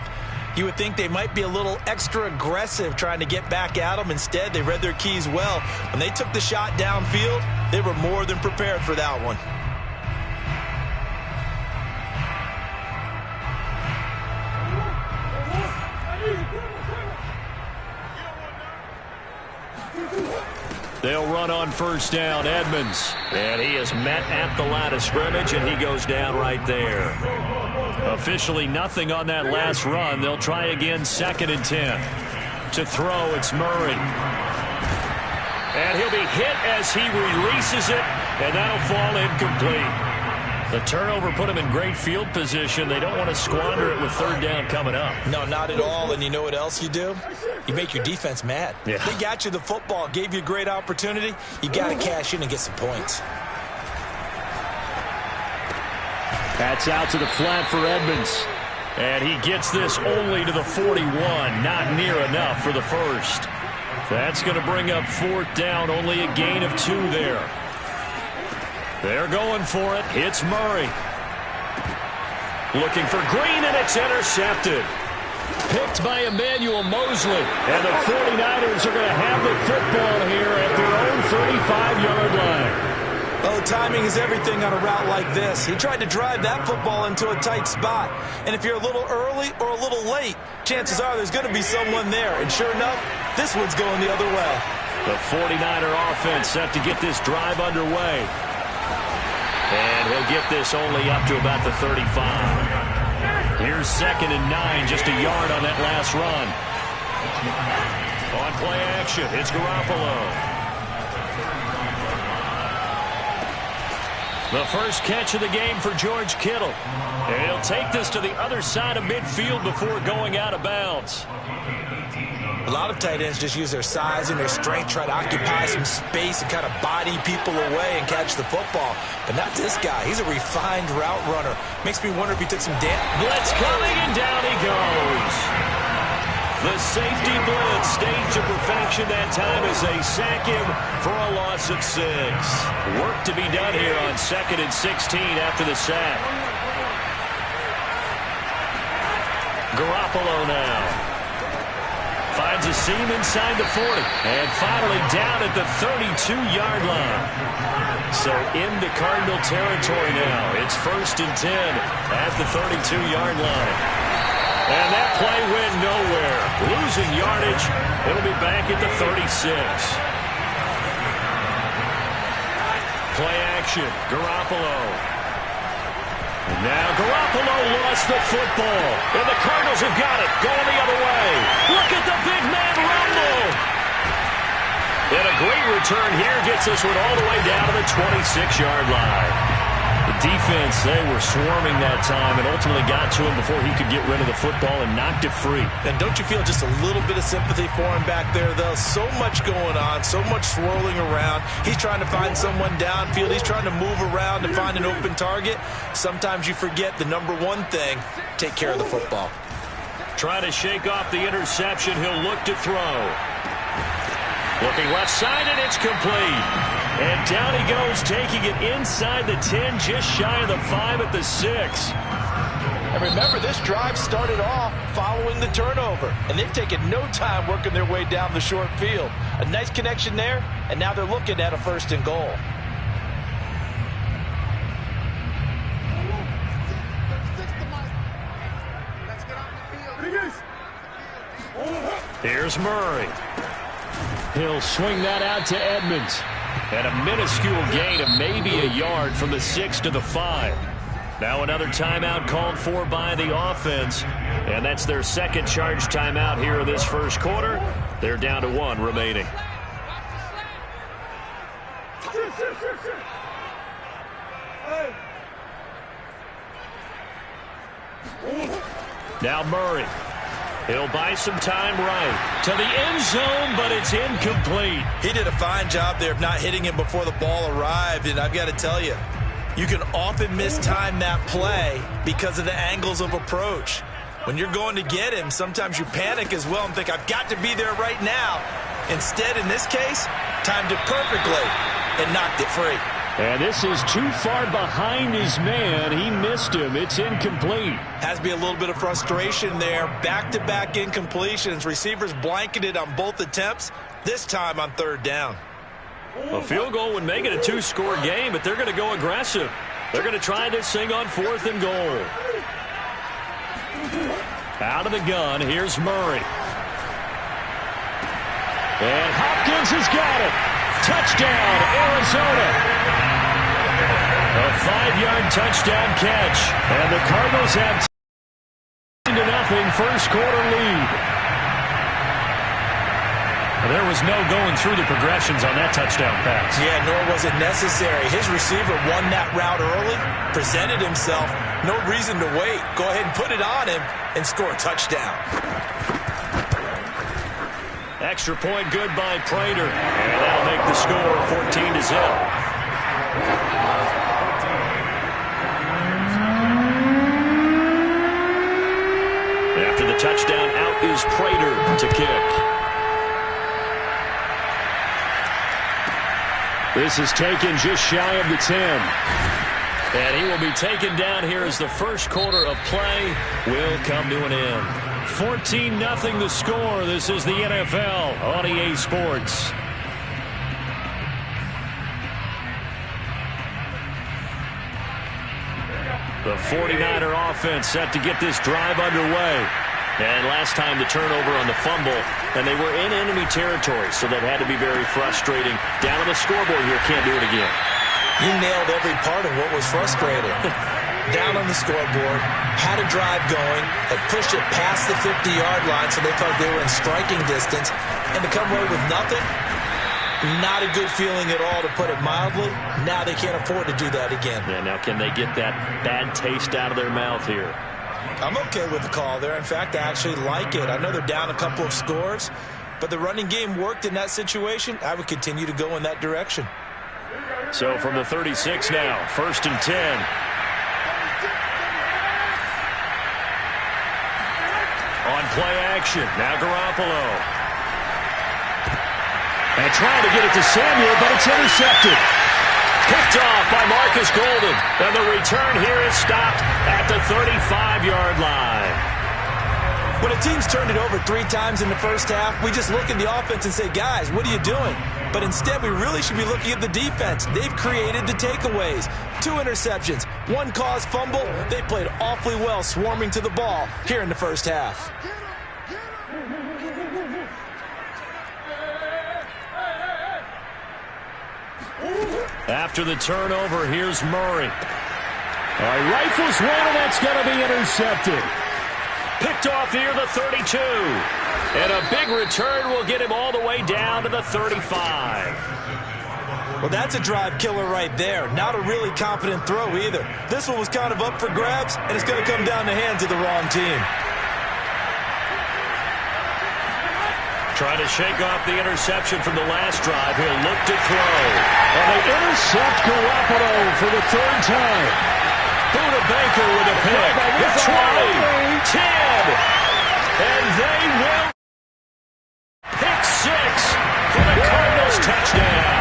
Speaker 2: you would think they might be a little extra aggressive trying to get back at them. Instead, they read their keys well. When they took the shot downfield, they were more than prepared for that one.
Speaker 1: They'll run on first down. Edmonds. And he is met at the line of scrimmage, and he goes down right there. Officially nothing on that last run. They'll try again, 2nd and 10. To throw, it's Murray. And he'll be hit as he releases it, and that'll fall incomplete. The turnover put him in great field position. They don't want to squander it with 3rd down coming up.
Speaker 2: No, not at all. And you know what else you do? You make your defense mad.
Speaker 1: Yeah.
Speaker 2: They got you the football, gave you a great opportunity. You got to cash in and get some points.
Speaker 1: That's out to the flat for Edmonds. And he gets this only to the 41. Not near enough for the first. That's going to bring up 4th down. Only a gain of 2 there. They're going for it. It's Murray. Looking for Green, and it's intercepted. Picked by Emmanuel Mosley. And the 49ers are going to have the football here at their own 35-yard line.
Speaker 2: Oh, timing is everything on a route like this. He tried to drive that football into a tight spot. And if you're a little early or a little late, chances are there's going to be someone there. And sure enough, this one's going the other way.
Speaker 1: The 49er offense set to get this drive underway. And he'll get this only up to about the 35. Here's 2nd and 9, just a yard on that last run. On play action, it's Garoppolo. The first catch of the game for George Kittle. And he'll take this to the other side of midfield before going out of bounds.
Speaker 2: A lot of tight ends just use their size and their strength, try to occupy some space and kind of body people away and catch the football. But not this guy. He's a refined route runner. Makes me wonder if he took some damage.
Speaker 1: Blitz coming, and down he goes. The safety blitz staged to perfection that time as they sack him for a loss of 6. Work to be done here on 2nd and 16 after the sack. Garoppolo now. Finds a seam inside the 40. And finally down at the 32-yard line. So into Cardinal territory now. It's 1st and 10 at the 32-yard line. And that play went nowhere. Losing yardage. It'll be back at the 36. Play action. Garoppolo. And now Garoppolo lost the football. And the Cardinals have got it. Going the other way. Look at the big man Rabo. And a great return here gets this one all the way down to the 26-yard line. The defense, they were swarming that time and ultimately got to him before he could get rid of the football and knocked it free.
Speaker 2: And don't you feel just a little bit of sympathy for him back there, though? So much going on, so much swirling around. He's trying to find someone downfield. He's trying to move around to find an open target. Sometimes you forget the number one thing, take care of the football.
Speaker 1: Trying to shake off the interception. He'll look to throw. Looking left side, and it's complete. And down he goes, taking it inside the 10, just shy of the 5 at the 6.
Speaker 2: And remember, this drive started off following the turnover. And they've taken no time working their way down the short field. A nice connection there, and now they're looking at a 1st and goal.
Speaker 1: Here's Murray. He'll swing that out to Edmonds. And a minuscule gain of maybe a yard from the 6 to the 5. Now another timeout called for by the offense. And that's their second charge timeout here in this first quarter. They're down to 1 remaining. Now Murray. He'll buy some time right to the end zone, but it's incomplete.
Speaker 2: He did a fine job there of not hitting him before the ball arrived, and I've got to tell you, you can often mistime that play because of the angles of approach. When you're going to get him, sometimes you panic as well and think, I've got to be there right now. Instead, in this case, timed it perfectly and knocked it free.
Speaker 4: And this is too far behind his man. He missed him. It's incomplete.
Speaker 2: Has to be a little bit of frustration there. Back-to-back incompletions. Receivers blanketed on both attempts, this time on 3rd down.
Speaker 1: A field goal would make it a 2-score game, but they're going to go aggressive. They're going to try this thing on 4th and goal. Out of the gun, here's Murray.
Speaker 4: And Hopkins has got it. Touchdown, Arizona.
Speaker 1: A 5-yard touchdown catch. And the Cardinals have 10-0 first quarter lead. There was no going through the progressions on that touchdown pass.
Speaker 2: Yeah, nor was it necessary. His receiver won that route early, presented himself. No reason to wait. Go ahead and put it on him and score a touchdown.
Speaker 1: Extra point good by Prater. And that'll make the score 14-0. After the touchdown, out is Prater to kick.
Speaker 4: This is taken just shy of the 10.
Speaker 1: And he will be taken down here as the first quarter of play will come to an end. 14-0 the score. This is the NFL on EA Sports. The 49er offense set to get this drive underway. And last time the turnover on the fumble, and they were in enemy territory, so that had to be very frustrating. Down on the scoreboard here, can't do it again.
Speaker 2: You nailed every part of what was frustrating. Down on the scoreboard, had a drive going, had pushed it past the 50-yard line, so they thought they were in striking distance, and to come away with nothing, not a good feeling at all, to put it mildly. Now they can't afford to do that again.
Speaker 1: Yeah, now can they get that bad taste out of their mouth here?
Speaker 2: I'm okay with the call there. In fact, I actually like it. I know they're down a couple of scores, but the running game worked in that situation. I would continue to go in that direction.
Speaker 1: So from the 36 now, 1st and 10. On play action, now Garoppolo.
Speaker 4: And trying to get it to Samuel, but it's intercepted.
Speaker 1: Picked off by Marcus Golden. And the return here is stopped at the 35-yard line.
Speaker 2: When a team's turned it over 3 times in the first half, we just look at the offense and say, guys, what are you doing? But instead, we really should be looking at the defense. They've created the takeaways. 2 interceptions, 1 caused fumble. They played awfully well swarming to the ball here in the first half.
Speaker 1: After the turnover, here's Murray.
Speaker 4: Rifles one, and that's going to be intercepted.
Speaker 1: Picked off here, the 32. And a big return will get him all the way down to the 35.
Speaker 2: Well, that's a drive killer right there. Not a really confident throw either. This one was kind of up for grabs, and it's going to come down the hands of the wrong team.
Speaker 1: Trying to shake off the interception from the last drive. He'll look to throw.
Speaker 4: And they intercept Garoppolo for the 3rd time.
Speaker 1: Buda Baker with a pick. 20, 10, and they will pick 6 for the Cardinals touchdown.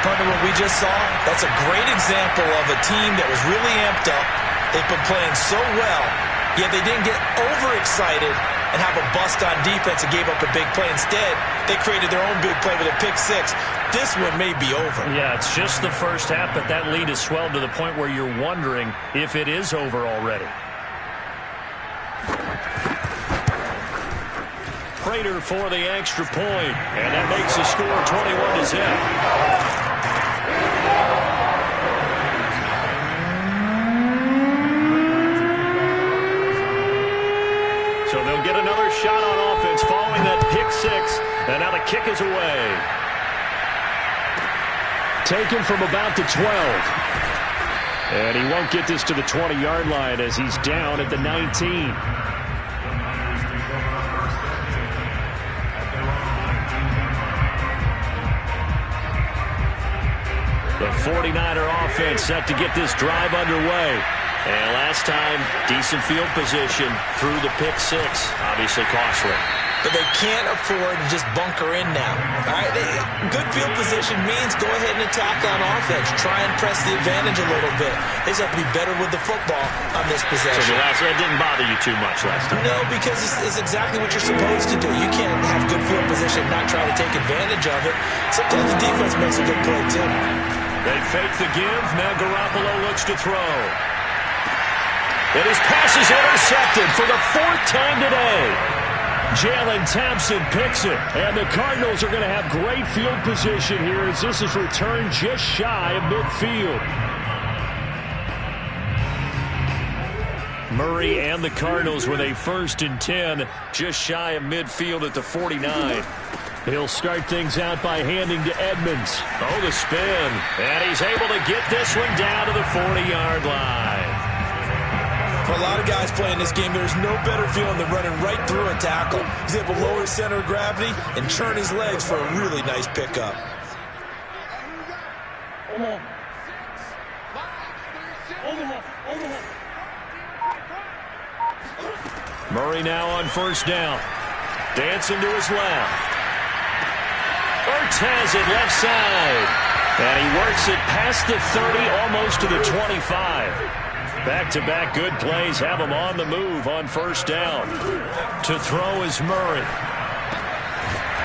Speaker 2: Partner, what we just saw, that's a great example of a team that was really amped up. They've been playing so well, yet they didn't get overexcited and have a bust on defense and gave up a big play. Instead, they created their own big play with a pick 6. This one may be over.
Speaker 1: Yeah, it's just the first half, but that lead has swelled to the point where you're wondering if it is over already. Prater for the extra point, and that makes the score 21-0. And now the kick is away.
Speaker 4: Taken from about the 12. And he won't get this to the 20-yard line as he's down at the 19.
Speaker 1: The 49er offense set to get this drive underway. And last time, decent field position through the pick six. Obviously costly.
Speaker 2: But they can't afford to just bunker in now. All right, good field position means go ahead and attack on offense. Try and press the advantage a little bit. They just have to be better with the football on this possession.
Speaker 1: So it didn't bother you too much last time?
Speaker 2: No, because it's exactly what you're supposed to do. You can't have good field position and not try to take advantage of it. Sometimes the defense makes a good play, too.
Speaker 1: They fake the give. Now Garoppolo looks to throw. And his pass is intercepted for the 4th time today. Jalen Thompson picks it. And the Cardinals are going to have great field position here as this is returned just shy of midfield. Murray and the Cardinals with a 1st and 10 just shy of midfield at the 49. He'll start things out by handing to Edmonds. Oh, the spin. And he's able to get this one down to the 40-yard line.
Speaker 2: For a lot of guys playing this game, there's no better feeling than running right through a tackle. He's able to lower his center of gravity and churn his legs for a really nice pickup.
Speaker 1: Murray now on 1st down. Dancing to his left. Ertz has it left side. And he works it past the 30, almost to the 25. Back-to-back good plays have him on the move on 1st down. To throw is Murray.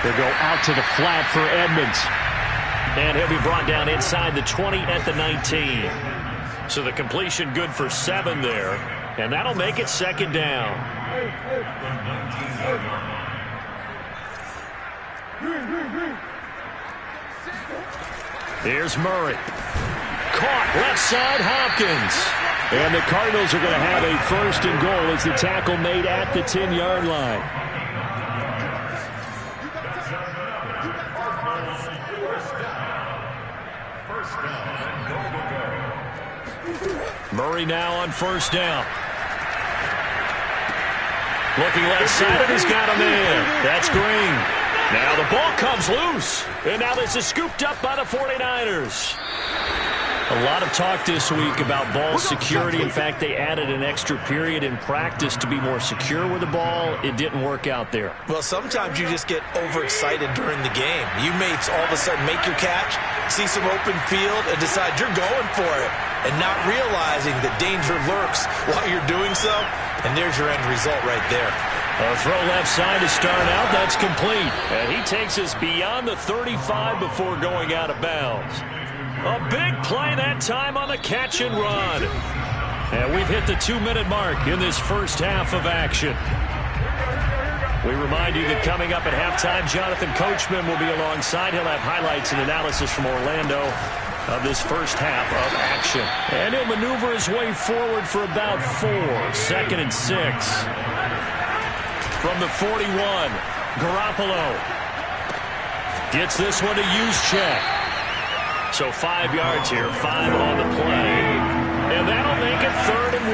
Speaker 4: They'll go out to the flat for Edmonds.
Speaker 1: And he'll be brought down inside the 20 at the 19. So the completion good for 7 there. And that'll make it 2nd down. Here's Murray. Caught left side, Hopkins.
Speaker 4: And the Cardinals are going to have a 1st and goal as the tackle made at the 10-yard line.
Speaker 1: Murray now on 1st down. Looking left side, and he's got a man. That's Green. Now the ball comes loose. And now this is scooped up by the 49ers. A lot of talk this week about ball security. In fact, they added an extra period in practice to be more secure with the ball. It didn't work out there.
Speaker 2: Well, sometimes you just get overexcited during the game. You may all of a sudden make your catch, see some open field, and decide you're going for it, and not realizing that danger lurks while you're doing so. And there's your end result right there.
Speaker 1: A throw left side to start out. That's complete. And he takes us beyond the 35 before going out of bounds. A big play that time on the catch and run. And we've hit the 2-minute mark in this first half of action. We remind you that coming up at halftime, Jonathan Coachman will be alongside. He'll have highlights and analysis from Orlando of this first half of action. And he'll maneuver his way forward for about 4. 2nd and 6. From the 41, Garoppolo gets this one to Juszczyk. So 5 yards here, 5 on the play. And that'll make it 3rd and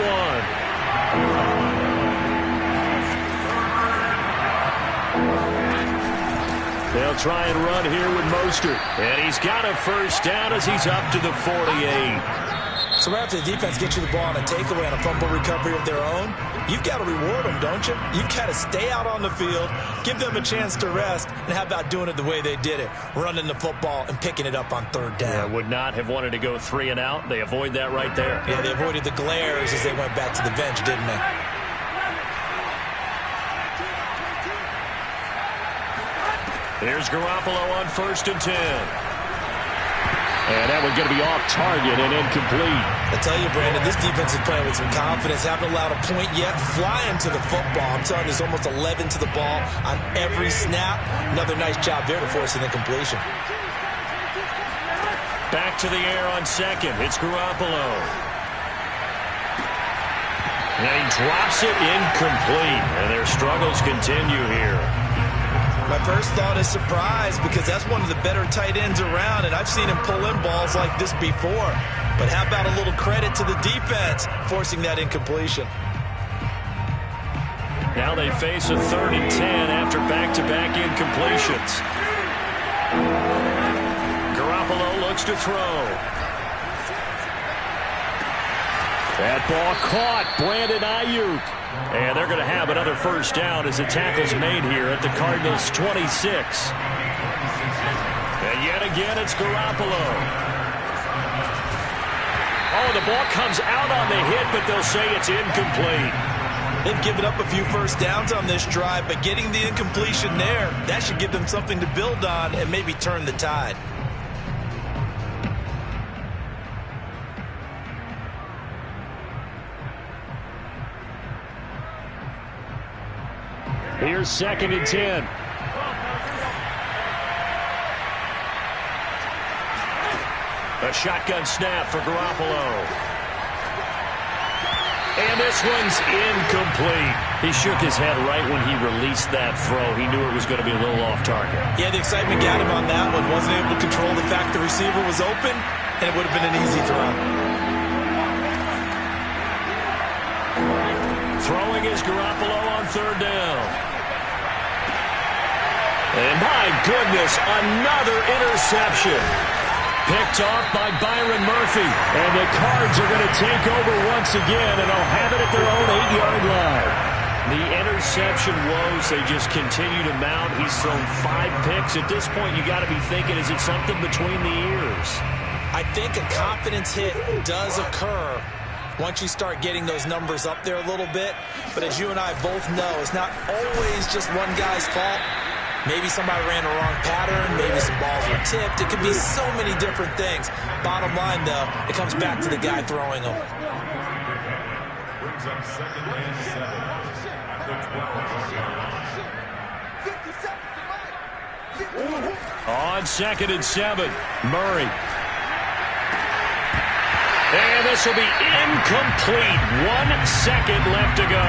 Speaker 1: 1. They'll try and run here with Mostert. And he's got a 1st down as he's up to the 48.
Speaker 2: So right after the defense gets you the ball on a takeaway on a fumble recovery of their own, you've got to reward them, don't you? You've got to stay out on the field, give them a chance to rest, and how about doing it the way they did it, running the football and picking it up on 3rd down.
Speaker 1: Yeah, would not have wanted to go 3 and out. They avoid that right there.
Speaker 2: Yeah, they avoided the glares as they went back to the bench, didn't they?
Speaker 1: Here's Garoppolo on 1st and 10.
Speaker 4: And that one's going to be off target and incomplete.
Speaker 2: I tell you, Brandon, this defense is playing with some confidence. Haven't allowed a point yet. Flying to the football. I'm telling you, there's almost 11 to the ball on every snap. Another nice job there to force an incompletion.
Speaker 1: Back to the air on 2nd. It's Garoppolo. And he drops it incomplete. And their struggles continue here.
Speaker 2: My first thought is surprise because that's one of the better tight ends around, and I've seen him pull in balls like this before. But how about a little credit to the defense forcing that incompletion?
Speaker 1: Now they face a 3rd and 10 after back-to-back incompletions. Garoppolo looks to throw.
Speaker 4: That ball caught. Brandon Ayuk.
Speaker 1: And they're going to have another first down as the tackle's made here at the Cardinals' 26. And yet again, it's Garoppolo. Oh, the ball comes out on the hit, but they'll say it's incomplete.
Speaker 2: They've given up a few first downs on this drive, but getting the incompletion there, that should give them something to build on and maybe turn the tide.
Speaker 4: Here's 2nd and 10.
Speaker 1: A shotgun snap for Garoppolo. And this one's incomplete. He shook his head right when he released that throw. He knew it was going to be a little off target.
Speaker 2: Yeah, the excitement got him on that one. Wasn't able to control the fact the receiver was open, and it would have been an easy throw.
Speaker 1: Throwing is Garoppolo on 3rd down. And my goodness, another interception. Picked off by Byron Murphy.
Speaker 4: And the Cards are going to take over once again, and they'll have it at their own 8-yard line.
Speaker 1: The interception woes, they just continue to mount. He's thrown 5 picks. At this point, you got to be thinking, is it something between the ears?
Speaker 2: I think a confidence hit does occur once you start getting those numbers up there a little bit. But as you and I both know, it's not always just one guy's fault. Maybe somebody ran a wrong pattern. Maybe some balls were tipped. It could be so many different things. Bottom line, though, it comes back to the guy throwing them.
Speaker 3: Brings up 2nd and 7 at the 12.
Speaker 1: On 2nd and 7, Murray. And this will be incomplete. 1 second left to go.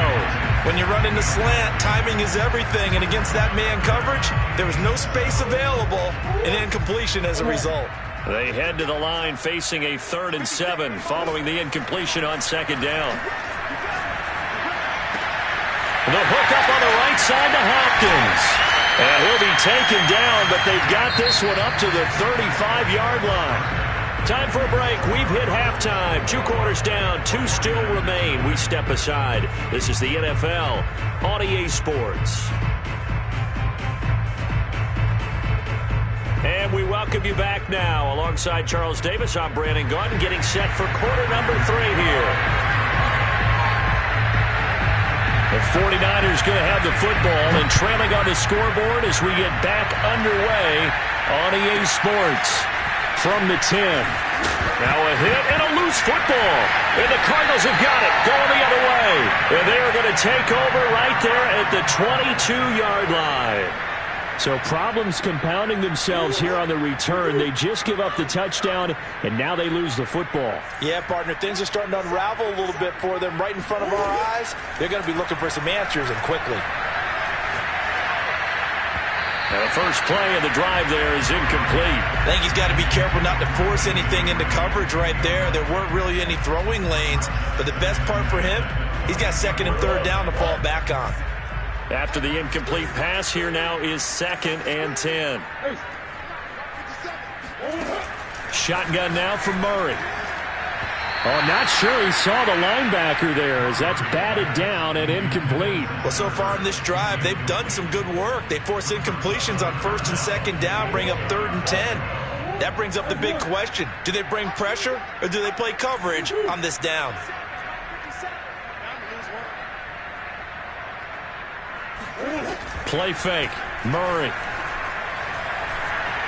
Speaker 2: When you run in the slant, timing is everything. And against that man coverage, there was no space available, and incompletion as a result.
Speaker 1: They head to the line facing a 3rd and 7 following the incompletion on 2nd down. The hook up on the right side to Hopkins. And he'll be taken down, but they've got this one up to the 35-yard line. Time for a break. We've hit halftime. 2 quarters down. 2 still remain. We step aside. This is the NFL on EA Sports. And we welcome you back now. Alongside Charles Davis, I'm Brandon Gaudin, getting set for quarter number 3 here. The 49ers going to have the football and trailing on the scoreboard as we get back underway on EA Sports. From the 10. Now a hit and a loose football. And the Cardinals have got it. Going the other way. And they are going to take over right there at the 22-yard line.
Speaker 4: So problems compounding themselves here on the return. They just give up the touchdown, and now they lose the football.
Speaker 2: Yeah, partner, things are starting to unravel a little bit for them right in front of our eyes. They're going to be looking for some answers, and quickly.
Speaker 1: Now the first play of the drive there is incomplete.
Speaker 2: I think he's got to be careful not to force anything into coverage right there. There weren't really any throwing lanes, but the best part for him, he's got 2nd and 3rd down to fall back on.
Speaker 1: After the incomplete pass, here now is 2nd and 10. Shotgun now from Murray.
Speaker 4: Oh, not sure he saw the linebacker there as that's batted down and incomplete.
Speaker 2: Well, so far in this drive, they've done some good work. They force incompletions on 1st and 2nd down, bring up 3rd and 10. That brings up the big question. Do they bring pressure or do they play coverage on this down?
Speaker 1: Play fake. Murray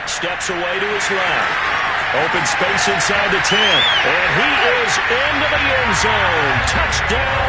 Speaker 1: steps away to his left. Open space inside the 10. And he is into the end zone. Touchdown,